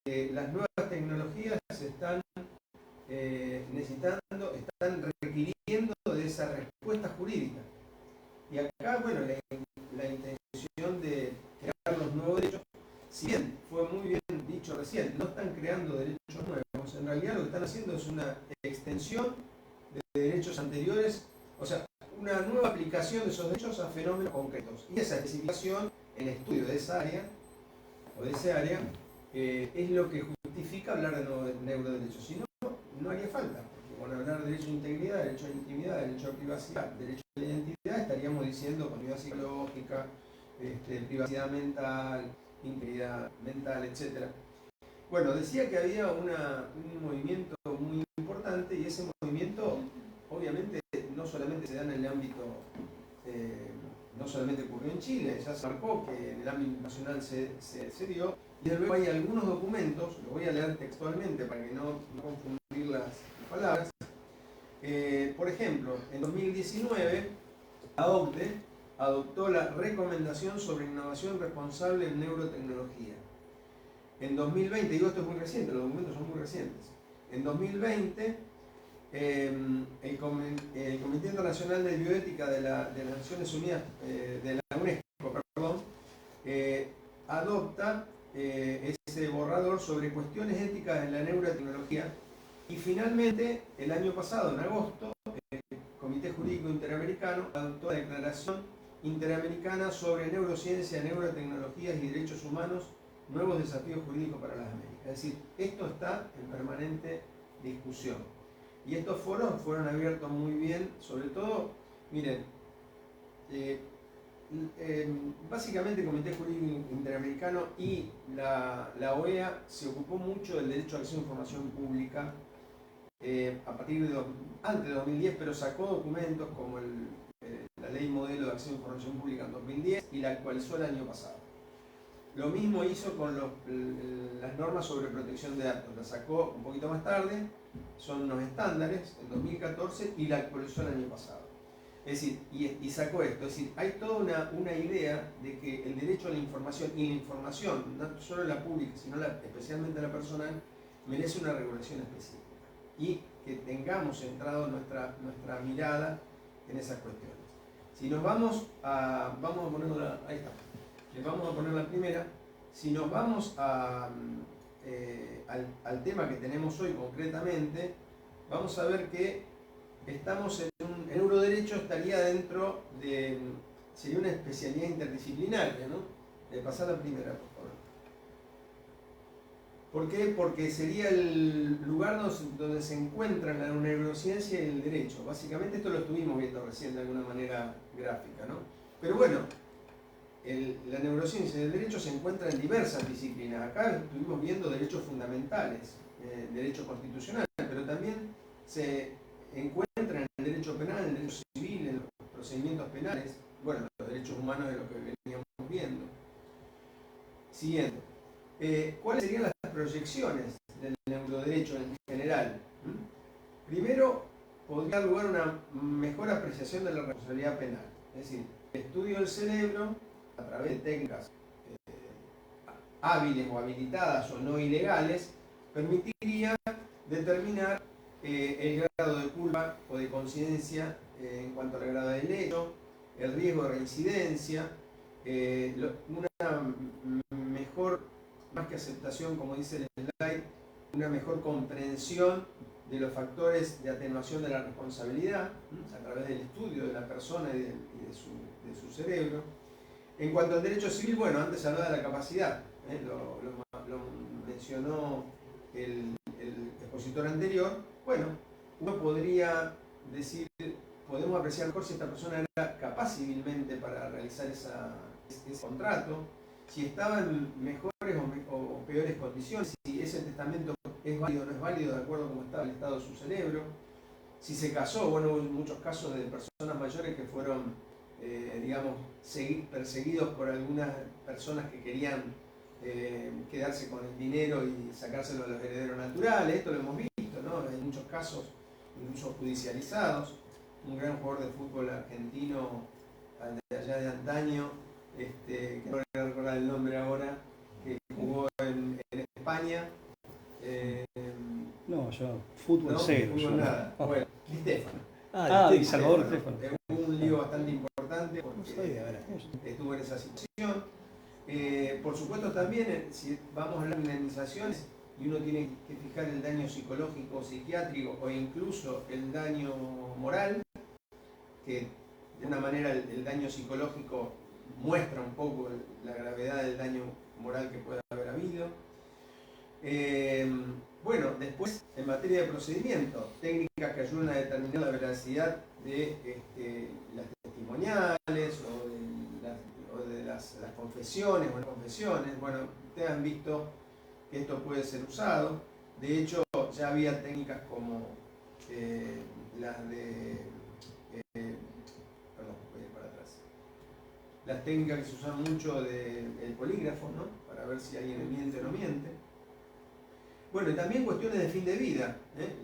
que las nuevas tecnologías están necesitando, están requiriendo de esa respuesta jurídica. Y acá, bueno, la intención de crear los nuevos derechos, si bien fue muy bien dicho recién, no están creando derechos nuevos, en realidad lo que están haciendo es una extensión de derechos anteriores, o sea, una nueva aplicación de esos derechos a fenómenos concretos. Y esa especificación, el estudio de esa área, o de ese área, es lo que justifica hablar de neuroderechos. Si no, no haría falta, porque con hablar de derecho a integridad, derecho a intimidad, derecho a privacidad, derecho a la identidad, estaríamos diciendo continuidad psicológica, privacidad mental, integridad mental, etc. Bueno, decía que había un movimiento muy importante, y ese movimiento obviamente no solamente se da en el ámbito, no solamente ocurrió en Chile, ya se marcó que en el ámbito nacional se dio, y desde luego hay algunos documentos, lo voy a leer textualmente para que no confundir las palabras. Por ejemplo, en 2019, la OCDE adoptó la Recomendación sobre Innovación Responsable en Neurotecnología. En 2020, digo, esto es muy reciente, los documentos son muy recientes. En 2020, el Comité Internacional de Bioética de las Naciones Unidas, de la UNESCO, perdón, adopta ese borrador sobre cuestiones éticas en la neurotecnología. Y finalmente, el año pasado, en agosto, el Comité Jurídico Interamericano adoptó la Declaración Interamericana sobre Neurociencia, Neurotecnologías y Derechos Humanos, nuevos desafíos jurídicos para las Américas. Es decir, esto está en permanente discusión. Y estos foros fueron abiertos muy bien, sobre todo, miren, básicamente el Comité Jurídico Interamericano y la OEA se ocupó mucho del derecho a acceso a información pública a partir de antes de 2010, pero sacó documentos como la Ley Modelo de Acceso a Información Pública en 2010 y la actualizó el año pasado. Lo mismo hizo con las normas sobre protección de datos, la sacó un poquito más tarde, son unos estándares en 2014 y la actualizó el año pasado. Es decir, y sacó esto, es decir, hay toda una idea de que el derecho a la información, y la información, no solo la pública, sino especialmente la personal, merece una regulación específica. Y que tengamos centrado nuestra mirada en esas cuestiones. Si nos vamos a ponerla, ahí está, les vamos a poner la primera. Si nos vamos al tema que tenemos hoy concretamente, vamos a ver que estamos en el neuroderecho estaría dentro de, sería una especialidad interdisciplinaria, ¿no? Pasar la primera, por favor. ¿Por qué? Porque sería el lugar donde se encuentran la neurociencia y el derecho. Básicamente esto lo estuvimos viendo recién de alguna manera gráfica, ¿no? Pero bueno, la neurociencia y el derecho se encuentran en diversas disciplinas. Acá estuvimos viendo derechos fundamentales, derecho constitucional, pero también se encuentra en el derecho penal, en el derecho civil, en los procedimientos penales, bueno, los derechos humanos de lo que veníamos viendo. Siguiente. ¿Cuáles serían las proyecciones del neuroderecho en general? Primero, podría dar lugar a una mejor apreciación de la responsabilidad penal, es decir, el estudio del cerebro a través de técnicas hábiles o habilitadas o no ilegales permitiría determinar el grado de culpa o de conciencia en cuanto al grado del hecho, el riesgo de reincidencia, una mejor, más que aceptación, como dice el slide, una mejor comprensión de los factores de atenuación de la responsabilidad a través del estudio de la persona y de su cerebro. En cuanto al derecho civil, bueno, antes hablaba de la capacidad, lo mencionó el expositor anterior. Bueno, uno podría decir, podemos apreciar mejor si esta persona era capaz civilmente para realizar ese contrato, si estaba en mejores o peores condiciones, si ese testamento es válido o no es válido de acuerdo a cómo estaba el estado de su cerebro, si se casó. Bueno, hubo muchos casos de personas mayores que fueron, digamos, perseguidos por algunas personas que querían quedarse con el dinero y sacárselo a los herederos naturales. Esto lo hemos visto, ¿no? Hay muchos casos, incluso judicializados. Un gran jugador de fútbol argentino de allá de antaño, que no voy a recordar el nombre ahora, que jugó en España. No, yo, fútbol no, cero. Fútbol nada. Bueno, Di Stéfano. Di Salvador Stéfano. Hubo un lío bastante importante porque estuvo en esa situación. Por supuesto también, si vamos a hablar de indemnizaciones y uno tiene que fijar el daño psicológico o psiquiátrico o incluso el daño moral, que de una manera el daño psicológico muestra un poco la gravedad del daño moral que puede haber habido. Bueno, después, en materia de procedimiento, técnicas que ayudan a determinar la veracidad de las testimoniales o de las confesiones o no confesiones. Bueno, ustedes han visto que esto puede ser usado. De hecho, ya había técnicas como las de... perdón, voy a ir para atrás. Las técnicas que se usan mucho del polígrafo, ¿no? Para ver si alguien miente o no miente. Bueno, y también cuestiones de fin de vida,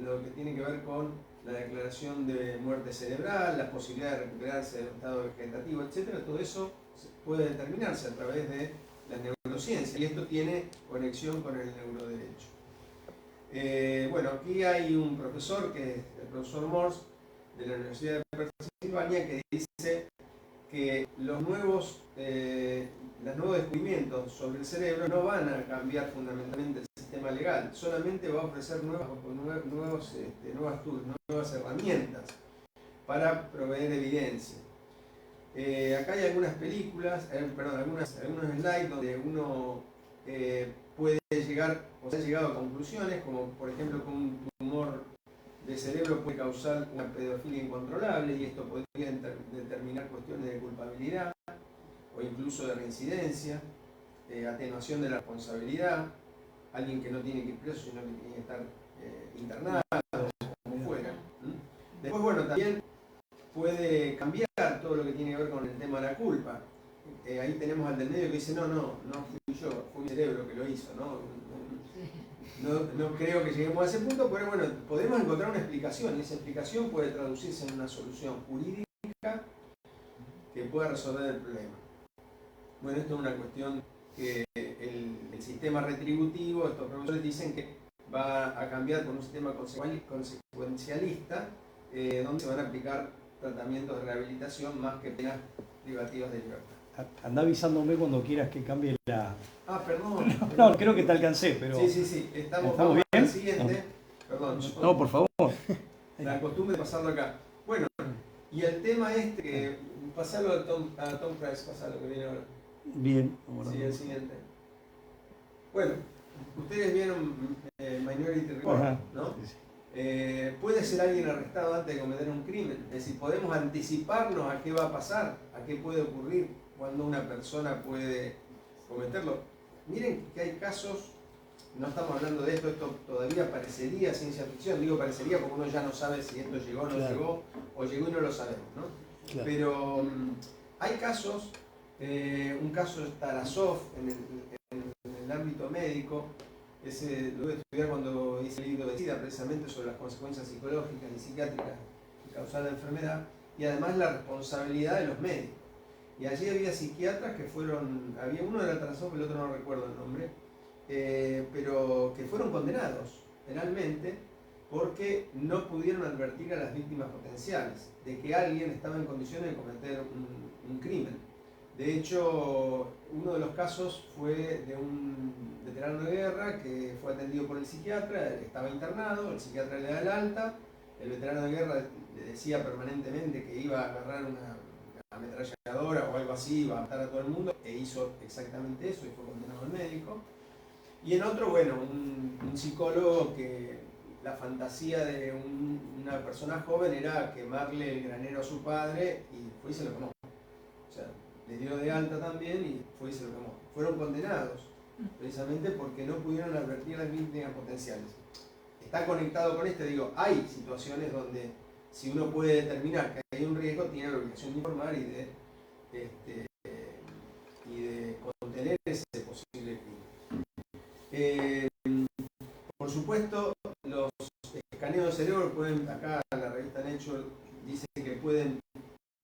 lo que tiene que ver con la declaración de muerte cerebral, las posibilidades de recuperarse del estado vegetativo, etc. Todo eso puede determinarse a través de la neurociencia y esto tiene conexión con el neuroderecho. Bueno, aquí hay un profesor, que es el profesor Morse, de la Universidad de Pensilvania, que dice que los nuevos descubrimientos sobre el cerebro no van a cambiar fundamentalmente el sistema legal, solamente va a ofrecer nuevas herramientas para proveer evidencia. Acá hay algunas películas, algunos slides donde uno puede llegar, o se ha llegado a conclusiones, como por ejemplo que un tumor de cerebro puede causar una pedofilia incontrolable y esto podría determinar cuestiones de culpabilidad o incluso de reincidencia, atenuación de la responsabilidad, alguien que no tiene que ir preso sino que tiene que estar internado o como fuera. Después, bueno, también puede cambiar todo lo que tiene que ver con el tema de la culpa. Ahí tenemos al del medio que dice, no fui yo, fue mi cerebro que lo hizo, no creo que lleguemos a ese punto, pero bueno, podemos encontrar una explicación y esa explicación puede traducirse en una solución jurídica que pueda resolver el problema. Bueno, esto es una cuestión que el sistema retributivo, estos profesores dicen que va a cambiar por un sistema consecuencialista, donde se van a aplicar tratamientos de rehabilitación más que penas privativas de libertad. Anda avisándome cuando quieras que cambie la... Ah, perdón. No, creo que te alcancé, pero... Sí, estamos bien. Al siguiente. Perdón. No, por favor. La costumbre de pasarlo acá. Bueno, y el tema que... Pasalo a Tom Price, pasalo que viene ahora. Bien. Sí, el siguiente. Bueno, ustedes vieron Minority Report, ¿no? Puede ser alguien arrestado antes de cometer un crimen. Es decir, podemos anticiparnos a qué va a pasar, a qué puede ocurrir cuando una persona puede cometerlo. Miren que hay casos, no estamos hablando de esto todavía parecería ciencia ficción, digo parecería porque uno ya no sabe si esto llegó o no llegó, o llegó y no lo sabemos, ¿no? Claro. Pero hay casos, un caso de Tarasov en el ámbito médico. Ese lo voy a estudiar cuando hice el libro de SIDA, precisamente sobre las consecuencias psicológicas y psiquiátricas que causa la enfermedad, y además la responsabilidad de los médicos. Y allí había psiquiatras que había uno de la Tarasov, el otro no recuerdo el nombre, pero que fueron condenados penalmente porque no pudieron advertir a las víctimas potenciales de que alguien estaba en condiciones de cometer un crimen. De hecho, uno de los casos fue de un veterano de guerra que fue atendido por el psiquiatra, estaba internado, el psiquiatra le da el alta, el veterano de guerra le decía permanentemente que iba a agarrar una ametralladora o algo así, iba a matar a todo el mundo, e hizo exactamente eso y fue condenado al médico. Y en otro, bueno, un psicólogo que la fantasía de una persona joven era quemarle el granero a su padre y fue y se lo quemó. O sea, le dio de alta también y fue y se lo quemó. Fueron condenados precisamente porque no pudieron advertir a las víctimas potenciales. Está conectado con digo, hay situaciones donde si uno puede determinar que hay un riesgo, tiene la obligación de informar y de contener ese posible crimen. Por supuesto, los escaneos de cerebro pueden, acá la revista Nature dice que pueden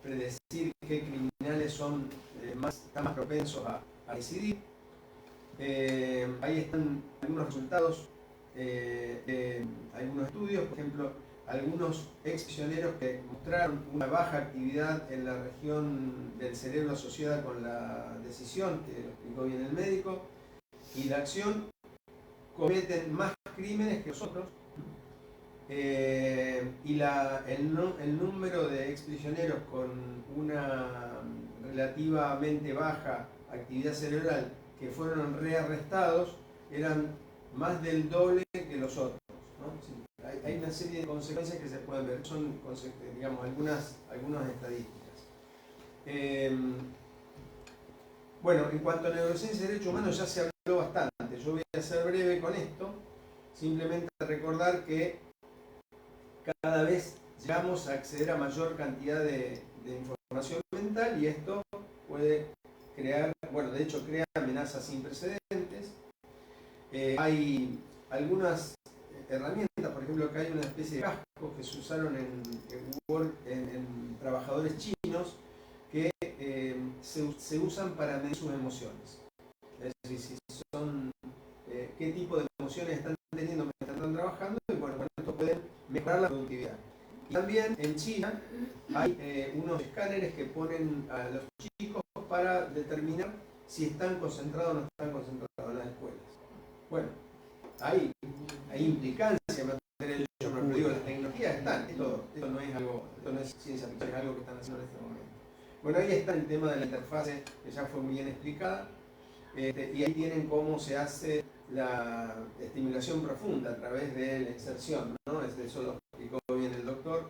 predecir qué criminales están más propensos a reincidir. Ahí están algunos resultados de algunos estudios, por ejemplo, algunos ex prisioneros que mostraron una baja actividad en la región del cerebro asociada con la decisión, que lo explicó bien el médico, y la acción, cometen más crímenes que nosotros. Y el número de exprisioneros con una relativamente baja actividad cerebral que fueron rearrestados eran más del doble que los otros, ¿no? Sí, hay una serie de consecuencias que se pueden ver, son, digamos, algunas estadísticas. Bueno, en cuanto a neurociencia y derechos humanos ya se habló bastante. Yo voy a ser breve con esto, simplemente recordar que cada vez llegamos a acceder a mayor cantidad de información mental y esto puede crear, bueno, de hecho crea amenazas sin precedentes. Hay algunas herramientas, por ejemplo, que hay una especie de cascos que se usaron en trabajadores chinos que se usan para medir sus emociones. Es decir, si son, qué tipo de emociones están teniendo mientras están trabajando, y bueno, con esto pueden mejorar la productividad. Y también en China hay unos escáneres que ponen a los chicos para determinar si están concentrados o no están concentrados en las escuelas. Bueno, hay implicancia en materia de derechos humanos, pero digo, las tecnologías están, esto no es ciencia ficción, es algo que están haciendo en este momento. Bueno, ahí está el tema de la interfase, que ya fue muy bien explicada, y ahí tienen cómo se hace la estimulación profunda a través de la inserción, ¿no? Eso lo explicó bien el doctor.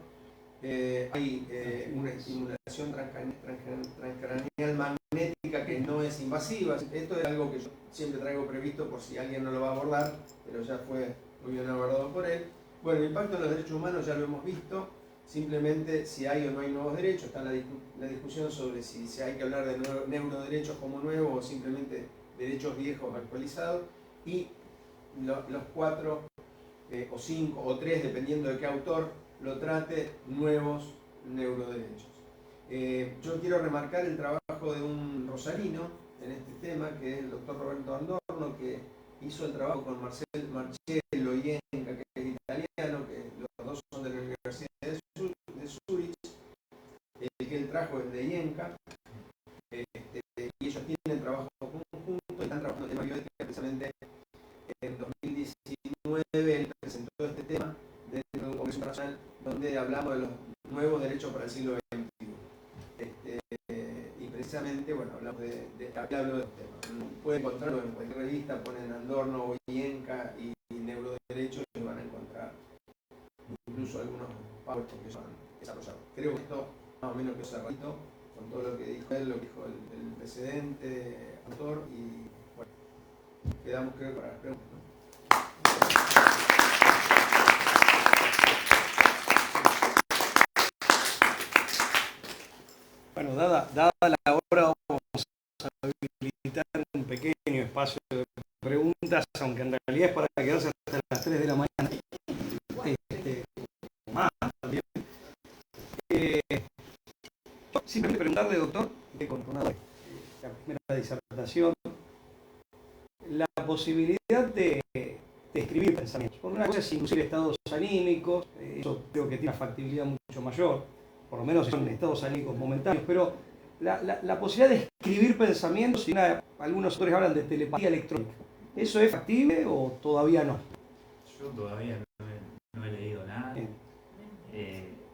Hay una estimulación transcraneal magnética que no es invasiva. Esto es algo que yo siempre traigo previsto por si alguien no lo va a abordar, pero ya fue muy bien abordado por él. Bueno, el impacto en los derechos humanos ya lo hemos visto. Simplemente si hay o no hay nuevos derechos, está la discusión sobre si hay que hablar de neuroderechos como nuevos o simplemente derechos viejos actualizados, y los 4 o 5 o 3, dependiendo de qué autor lo trate, nuevos neuroderechos. Yo quiero remarcar el trabajo de un rosarino en este tema, que es el doctor Roberto Andorno, que hizo el trabajo con Marcello Ienca, que es italiano, que los dos son de la Universidad de Zurich. El que él trajo es de Ienca, y ellos tienen trabajo conjunto y están trabajando en tema bioética. Precisamente en 2019 él presentó este tema dentro de un congreso internacional donde hablamos de los nuevos derechos para el siglo XXI. Y precisamente, bueno, hablamos de los temas. Pueden encontrarlo en cualquier revista, ponen Andorno o Ienca y neuroderechos y van a encontrar incluso algunos PowerPoint que se han desarrollado. Creo que esto más o menos quedó cerradito con todo lo que dijo él, lo que dijo el presidente, autor, y bueno, quedamos creo para las preguntas, ¿no? Bueno, dada la hora, vamos a habilitar un pequeño espacio de preguntas, aunque en realidad es para quedarse hasta las 3 de la mañana. Más también. Simplemente preguntarle, doctor, con la primera disertación, la posibilidad de escribir pensamientos. Por una cosa es inducir estados anímicos, eso creo que tiene una factibilidad mucho mayor, por lo menos son estados anímicos momentáneos, pero la posibilidad de escribir pensamientos, algunos autores hablan de telepatía electrónica, ¿eso es factible o todavía no? Yo todavía no he leído nada.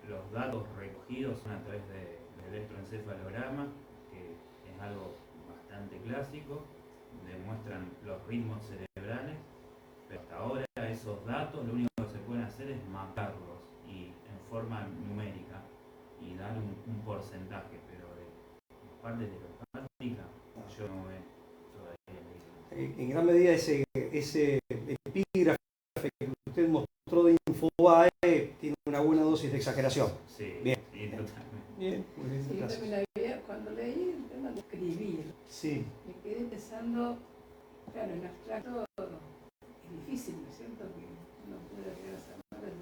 Los datos recogidos son a través de electroencefalograma, que es algo bastante clásico, demuestran los ritmos cerebrales, pero hasta ahora esos datos lo único que se pueden hacer es maparlos y en forma numérica y dar un porcentaje, pero de parte telepática yo no veo todavía. En gran medida ese epígrafe que usted mostró de Infobae tiene una buena dosis de exageración. Sí, bien. Sí, totalmente. Bien, muy bien. Sí, yo también la veía, cuando leí el tema de escribir, Sí. me quedé pensando, claro, en abstracto es difícil, ¿no es cierto? Que uno pueda llegar a saber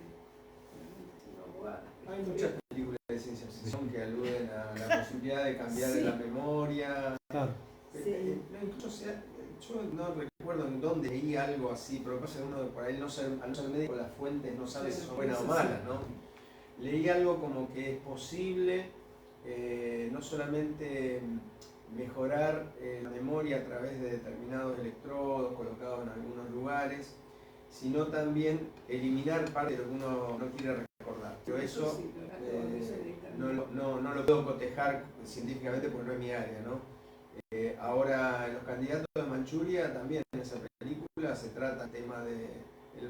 siendo abogada. Hay muchas películas de ciencia ficción que aluden a la posibilidad de cambiar Sí. la memoria. Claro. Sí. Incluso yo no recuerdo en dónde leí algo así, pero pasa que uno por ahí al no ser médico, las fuentes no sabe si son buenas o malas, ¿no? Leí algo como que es posible no solamente mejorar la memoria a través de determinados electrodos colocados en algunos lugares, sino también eliminar parte de lo que uno no quiere recordar. Pero eso no lo puedo cotejar científicamente porque no es mi área, ¿no? Ahora, en Los candidatos de Manchuria, también en esa película, se trata el tema del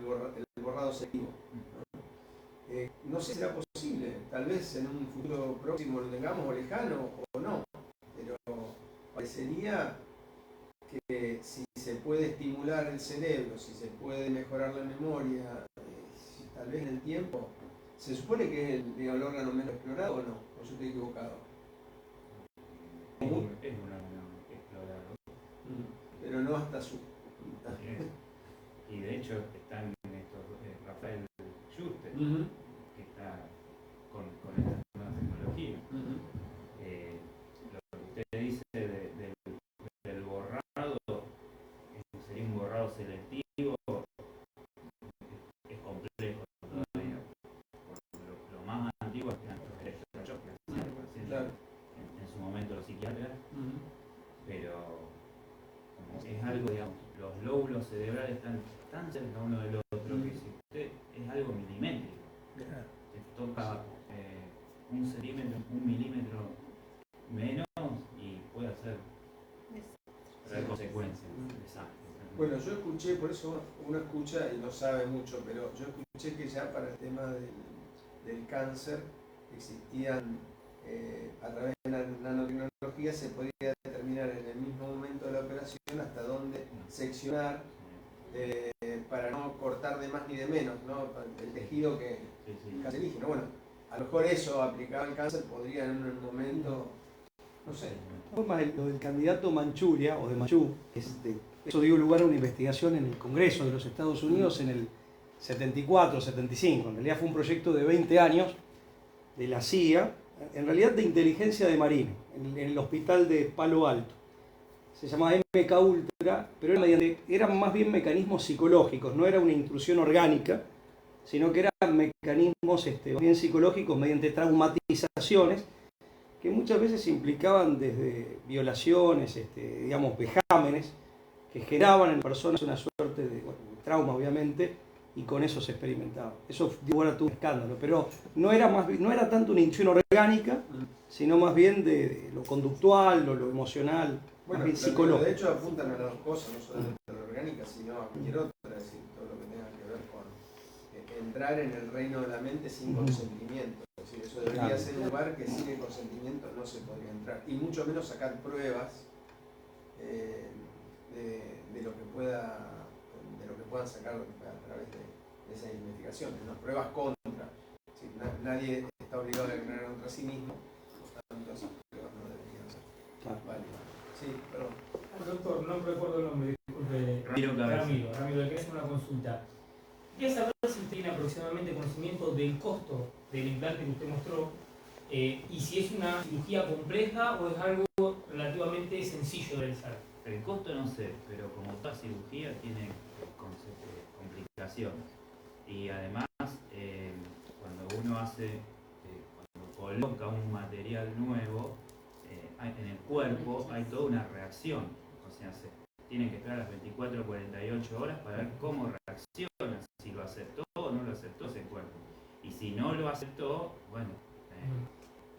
borrado selectivo. No sé si será posible, tal vez en un futuro próximo lo tengamos o lejano o no, pero parecería que si se puede estimular el cerebro, si se puede mejorar la memoria, tal vez en el tiempo, se supone que es el órgano menos explorado o no, o yo estoy equivocado. Es un órgano explorado. Pero no hasta su... Y de hecho están estos, Rafael Juste, que está con esta nueva tecnología. Lo que usted dice del borrado, sería un borrado selectivo, es complejo todavía. Lo más antiguo es que eran los electroshocks que hacían pacientes en su momento los psiquiatras, pero como es algo, digamos, los lóbulos cerebrales están tan cerca uno del otro que si usted es algo milimétrico, te toca un centímetro, un milímetro menos y puede traer consecuencias. Bueno, yo escuché, por eso uno escucha y no sabe mucho, pero yo escuché que ya para el tema del cáncer existían, a través de la nanotecnología se podía determinar en el mismo momento de la operación hasta dónde seccionar para no cortar de más ni de menos, ¿no? El tejido que cancerígeno. Bueno, a lo mejor eso aplicado al cáncer podría en un momento, no sé. Lo del candidato Manchuria, o de Manchú, eso dio lugar a una investigación en el Congreso de los Estados Unidos en el 74, 75. En realidad fue un proyecto de 20 años de la CIA, en realidad de inteligencia de Marina, en el hospital de Palo Alto. Se llamaba MK Ultra, pero eran más bien mecanismos psicológicos, no era una intrusión orgánica, sino que eran mecanismos más bien psicológicos mediante traumatizaciones que muchas veces implicaban desde violaciones, digamos, vejámenes, que generaban en personas una suerte de trauma, obviamente, y con eso se experimentaba. Eso dio lugar a todo un escándalo, pero no era tanto una intrusión orgánica, sino más bien de lo conductual, lo emocional, bueno, más bien psicológico. De hecho apuntan a las dos cosas, no solamente a la orgánica, sino a cualquier otra, es decir, todo lo que tenga que ver con entrar en el reino de la mente sin consentimiento. Es decir, eso debería ser un lugar que sin el consentimiento no se podría entrar, y mucho menos sacar pruebas de lo que puedan sacar a través de esas investigaciones, ¿no? Pruebas contra. Es decir, nadie está obligado a declarar contra sí mismo, por tanto esas pruebas no deberían ser válidas. Sí, perdón. Doctor, no recuerdo el nombre, disculpe. Ramiro, le quería hacer una consulta. Quería saber si usted tiene aproximadamente conocimiento del costo del implante que usted mostró y si es una cirugía compleja o es algo relativamente sencillo de realizar. El costo no sé, pero como toda cirugía tiene complicaciones. Y además, cuando uno cuando coloca un material nuevo en el cuerpo, hay toda una reacción. O sea, se tienen que esperar las 24 o 48 horas para ver cómo reacciona, si lo aceptó o no lo aceptó ese cuerpo. Y si no lo aceptó, bueno.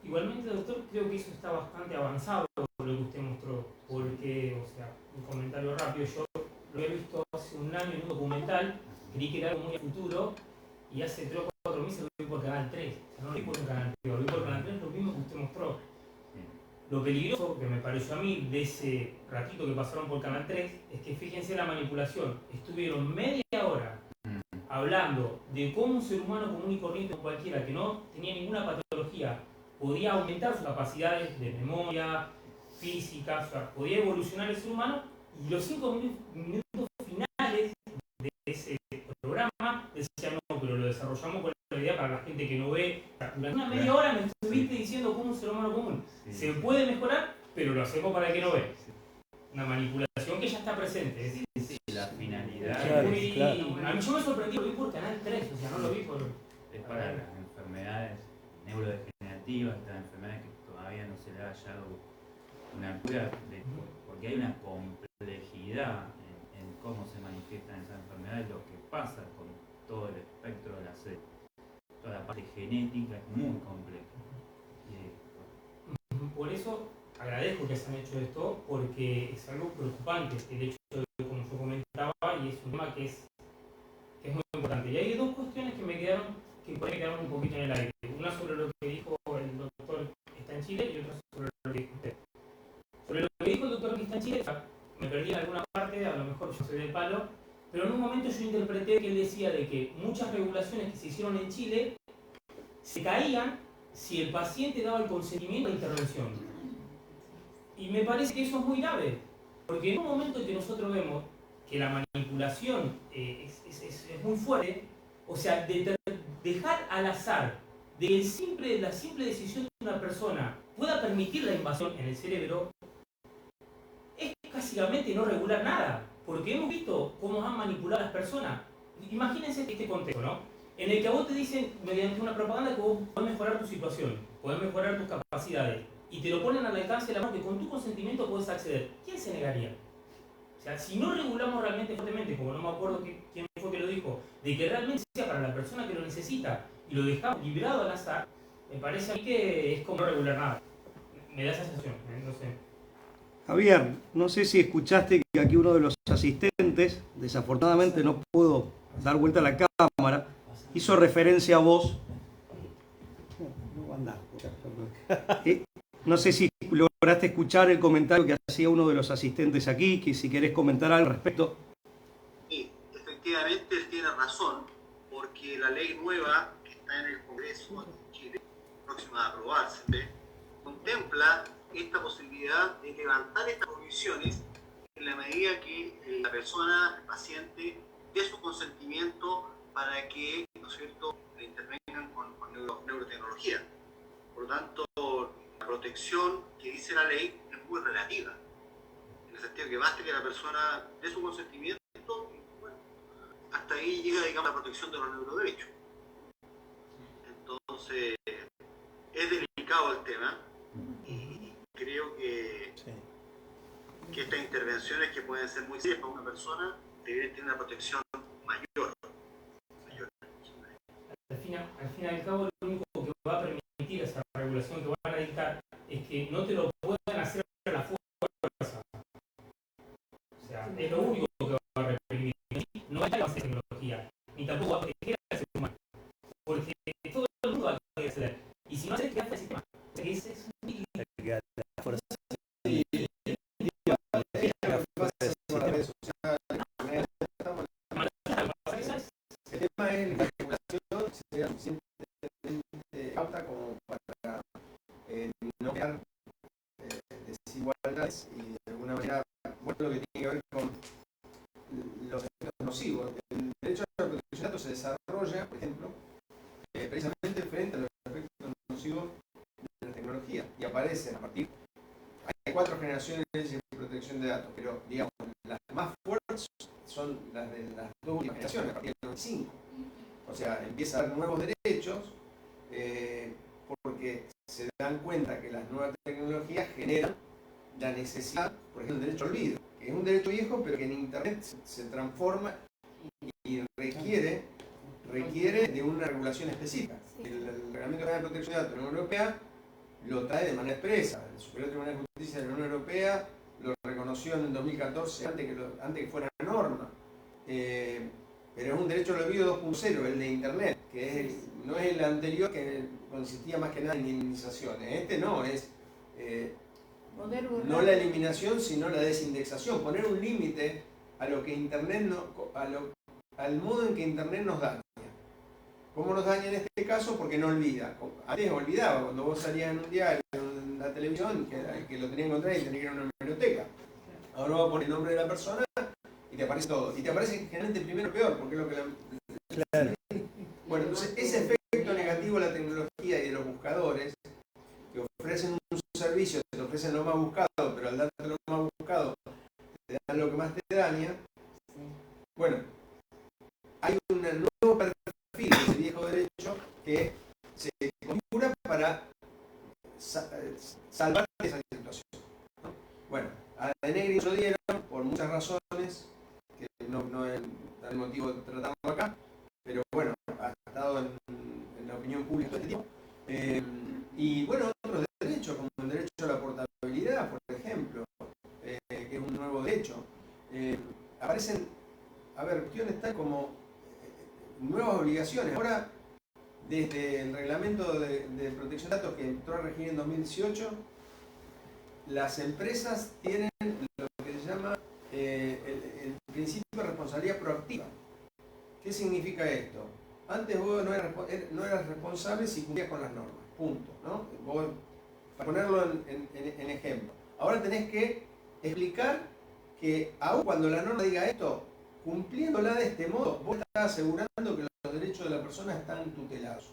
Igualmente, doctor, creo que eso está bastante avanzado por lo que usted mostró, porque, o sea, un comentario rápido, yo lo había visto hace un año en un documental, creí que era algo muy a futuro, y hace 3 o 4 meses lo vi por Canal 3, o sea, no lo vi por un Canal 3, lo vi por Canal 3, lo mismo que usted mostró. Lo peligroso que me pareció a mí de ese ratito que pasaron por Canal 3 es que fíjense la manipulación, estuvieron media hora hablando de cómo un ser humano común y corriente cualquiera que no tenía ninguna patología podía aumentar sus capacidades de memoria, física, o sea, podía evolucionar el ser humano, y los 5 minutos finales de ese programa decían, no, pero lo desarrollamos con la idea para la gente que no ve. Durante una media hora me estuviste diciendo cómo un ser humano común se puede mejorar, pero lo hacemos para el que no ve. Una manipulación que ya está presente. Sí, la finalidad. Claro. A mí yo me sorprendí, lo vi por Canal 3, o sea, no lo vi por... Es para las enfermedades neurodegenerativas, estas enfermedades que todavía no se le ha hallado una cura, porque hay una complejidad en cómo se manifiestan esas enfermedades, lo que pasa con todo el espectro de la célula. Toda la parte genética es muy compleja. Por eso agradezco que se han hecho esto, porque es algo preocupante el hecho de, como yo comentaba, y es que es muy importante. Y hay dos cuestiones que me quedaron, que por ahí quedaron un poquito en el aire. Una sobre lo que dijo el doctor que está en Chile y otra sobre lo que dijo usted. Sobre lo que dijo el doctor que está en Chile, me perdí en alguna parte, a lo mejor yo soy del palo, pero en un momento yo interpreté que él decía de que muchas regulaciones que se hicieron en Chile se caían si el paciente daba el consentimiento a la intervención. Y me parece que eso es muy grave, porque en un momento en que nosotros vemos que la manipulación es muy fuerte, o sea, dejar al azar de que la simple decisión de una persona pueda permitir la invasión en el cerebro, es básicamente no regular nada, porque hemos visto cómo han manipulado a las personas. Imagínense este contexto, ¿no? En el que a vos te dicen, mediante una propaganda, que vos podés mejorar tu situación, podés mejorar tus capacidades, y te lo ponen al alcance de la mano, que con tu consentimiento podés acceder. ¿Quién se negaría? O sea, si no regulamos realmente fuertemente, como no me acuerdo quién fue que lo dijo, de que realmente sea para la persona que lo necesita, y lo dejamos librado al azar, me parece a mí que es como no regular nada. Me da esa sensación, no sé. Javier, no sé si escuchaste que aquí uno de los asistentes, desafortunadamente no puedo dar vuelta a la cámara, hizo referencia a vos. No sé si lograste escuchar el comentario que hacía uno de los asistentes aquí, que si querés comentar algo al respecto. Sí, efectivamente él tiene razón, porque la ley nueva que está en el Congreso de Chile, próxima a aprobarse, contempla esta posibilidad de levantar estas prohibiciones en la medida que la persona, el paciente, dé su consentimiento para que, ¿no es cierto?, le intervengan con neurotecnología. Por lo tanto, la protección que dice la ley es muy relativa, en el sentido que basta que la persona dé su consentimiento, y, bueno, hasta ahí llega, digamos, la protección de los neuroderechos. Entonces, es delicado el tema, y creo que estas intervenciones, que pueden ser muy serias para una persona, deberían tener una protección mayor. Al fin y al cabo, lo único que va a permitir esa regulación que van a dictar es que no te lo puedan hacer a la fuerza. O sea, es lo único que va a reprimir. No hay avance de tecnología, ni tampoco va a proteger al ser humano. Porque todo el mundo va a querer acceder. Y si no haces, ¿qué hace el sistema? O sea, que es un el tema es la regulación sea suficientemente alta como para no crear desigualdades y de alguna manera, bueno, lo que tiene que ver con los efectos nocivos. El derecho a la protección de datos se desarrolla, por ejemplo, precisamente frente a los efectos nocivos de la tecnología, y aparecen a partir. Hay 4 generaciones de protección de datos, pero digamos, las más fuertes son las de las 2 últimas generaciones, a partir del 95. O sea, empieza a haber nuevos derechos porque se dan cuenta que las nuevas tecnologías generan la necesidad, por ejemplo, el derecho al olvido, que es un derecho viejo, pero que en Internet se transforma y requiere de una regulación específica. El Reglamento General de Protección de Datos de la Unión Europea lo trae de manera expresa. El Superior Tribunal de Justicia de la Unión Europea lo reconoció en el 2014, antes que fuera norma. Pero es un derecho al olvido 2.0, el de Internet, que no es el anterior, que consistía más que nada en indemnizaciones. Este no, es no la eliminación, sino la desindexación. Poner un límite a lo que Internet al modo en que Internet nos daña. ¿Cómo nos daña en este caso? Porque no olvida. Antes olvidaba, cuando vos salías en un diario, en la televisión, que lo tenías que encontrar y tenías que ir a una biblioteca. Ahora vas a poner el nombre de la persona y te aparece todo. Y te aparece generalmente primero o peor, porque es lo que Claro. Bueno, entonces ese efecto negativo de la tecnología y de los buscadores, que ofrecen un servicio, te ofrecen lo más buscado, pero al darte lo más buscado, te dan lo que más te daña. Bueno, hay un nuevo perfil de ese viejo derecho que se configura para salvar esa situación, ¿no? Bueno, a Denegri lo dieron por muchas razones, que no es el motivo de tratarlo acá, pero bueno, ha estado en la opinión pública todo este tiempo. Y bueno, otros derechos, como el derecho a la portabilidad, por ejemplo, que es un nuevo derecho. Aparecen, cuestiones como nuevas obligaciones. Ahora, desde el reglamento de protección de datos que entró a regir en 2018, las empresas tienen lo que se llama el principio de responsabilidad proactiva. ¿Qué significa esto? Antes vos no eras responsable si cumplías con las normas, punto, ¿no? Vos, para ponerlo en ejemplo. Ahora tenés que explicar que aun cuando la norma diga esto, cumpliéndola de este modo, vos estás asegurando que los derechos de la persona están tutelados.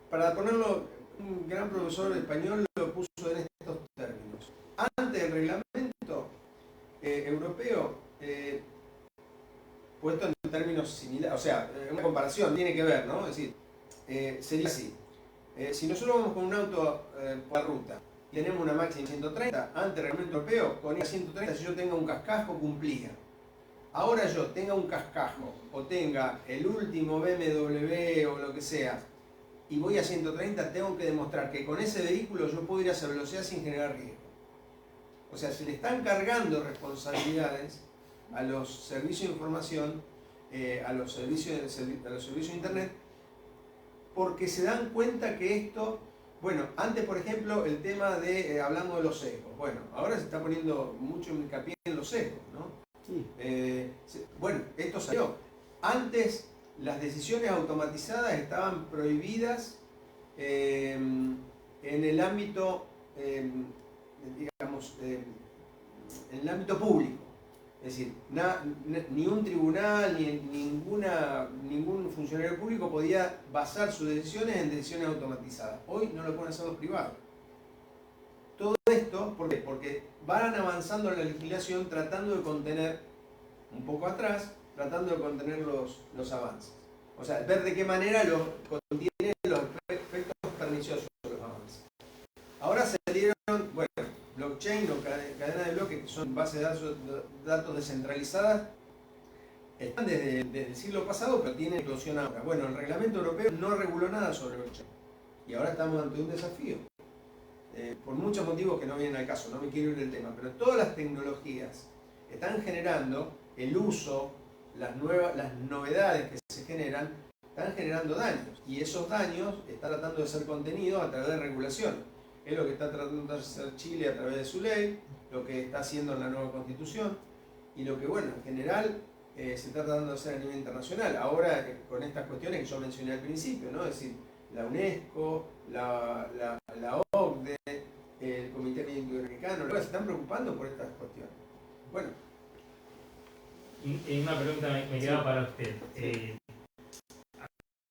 Para ponerlo, un gran profesor de español lo puso en estos términos. Antes del reglamento europeo, puesto en términos similares, o sea, una comparación tiene que ver, ¿no? Es decir, sería así. Si nosotros vamos con un auto por la ruta y tenemos una máxima 130, antes del reglamento europeo, con esa 130, si yo tenga un cascajo, cumplía. Ahora yo tenga un cascajo o tenga el último BMW o lo que sea y voy a 130, tengo que demostrar que con ese vehículo yo puedo ir a esa velocidad sin generar riesgo. O sea, se le están cargando responsabilidades a los servicios de información, a los servicios de Internet, porque se dan cuenta que esto, bueno, antes por ejemplo el tema de, hablando de los sesgos, bueno, ahora se está poniendo mucho hincapié en los sesgos, ¿no? Sí. Bueno, esto salió. Antes las decisiones automatizadas estaban prohibidas en el ámbito, digamos, en el ámbito público. Es decir, ni un tribunal ni ningún funcionario público podía basar sus decisiones en decisiones automatizadas. Hoy no lo pueden hacer los privados. Todo esto, ¿por qué? Porque van avanzando en la legislación tratando de contener, un poco atrás, tratando de contener los avances. O sea, ver de qué manera contienen los efectos perniciosos de los avances. Ahora se dieron, bueno, blockchain o cadena de bloques, que son bases de datos descentralizadas, están desde el siglo pasado, pero tienen eclosión ahora. Bueno, el reglamento europeo no reguló nada sobre blockchain. Y ahora estamos ante un desafío. Por muchos motivos que no vienen al caso, no me quiero ir del tema, pero todas las tecnologías están generando el uso, las novedades que se generan, están generando daños. Y esos daños están tratando de ser contenidos a través de regulación. Es lo que está tratando de hacer Chile a través de su ley, lo que está haciendo en la nueva constitución, y lo que, bueno, en general se está tratando de hacer a nivel internacional. Ahora, con estas cuestiones que yo mencioné al principio, ¿no? Es decir, la UNESCO, la OCDE, el Comité Olímpico Americano, se están preocupando por estas cuestiones. Bueno. Y una pregunta me queda para usted.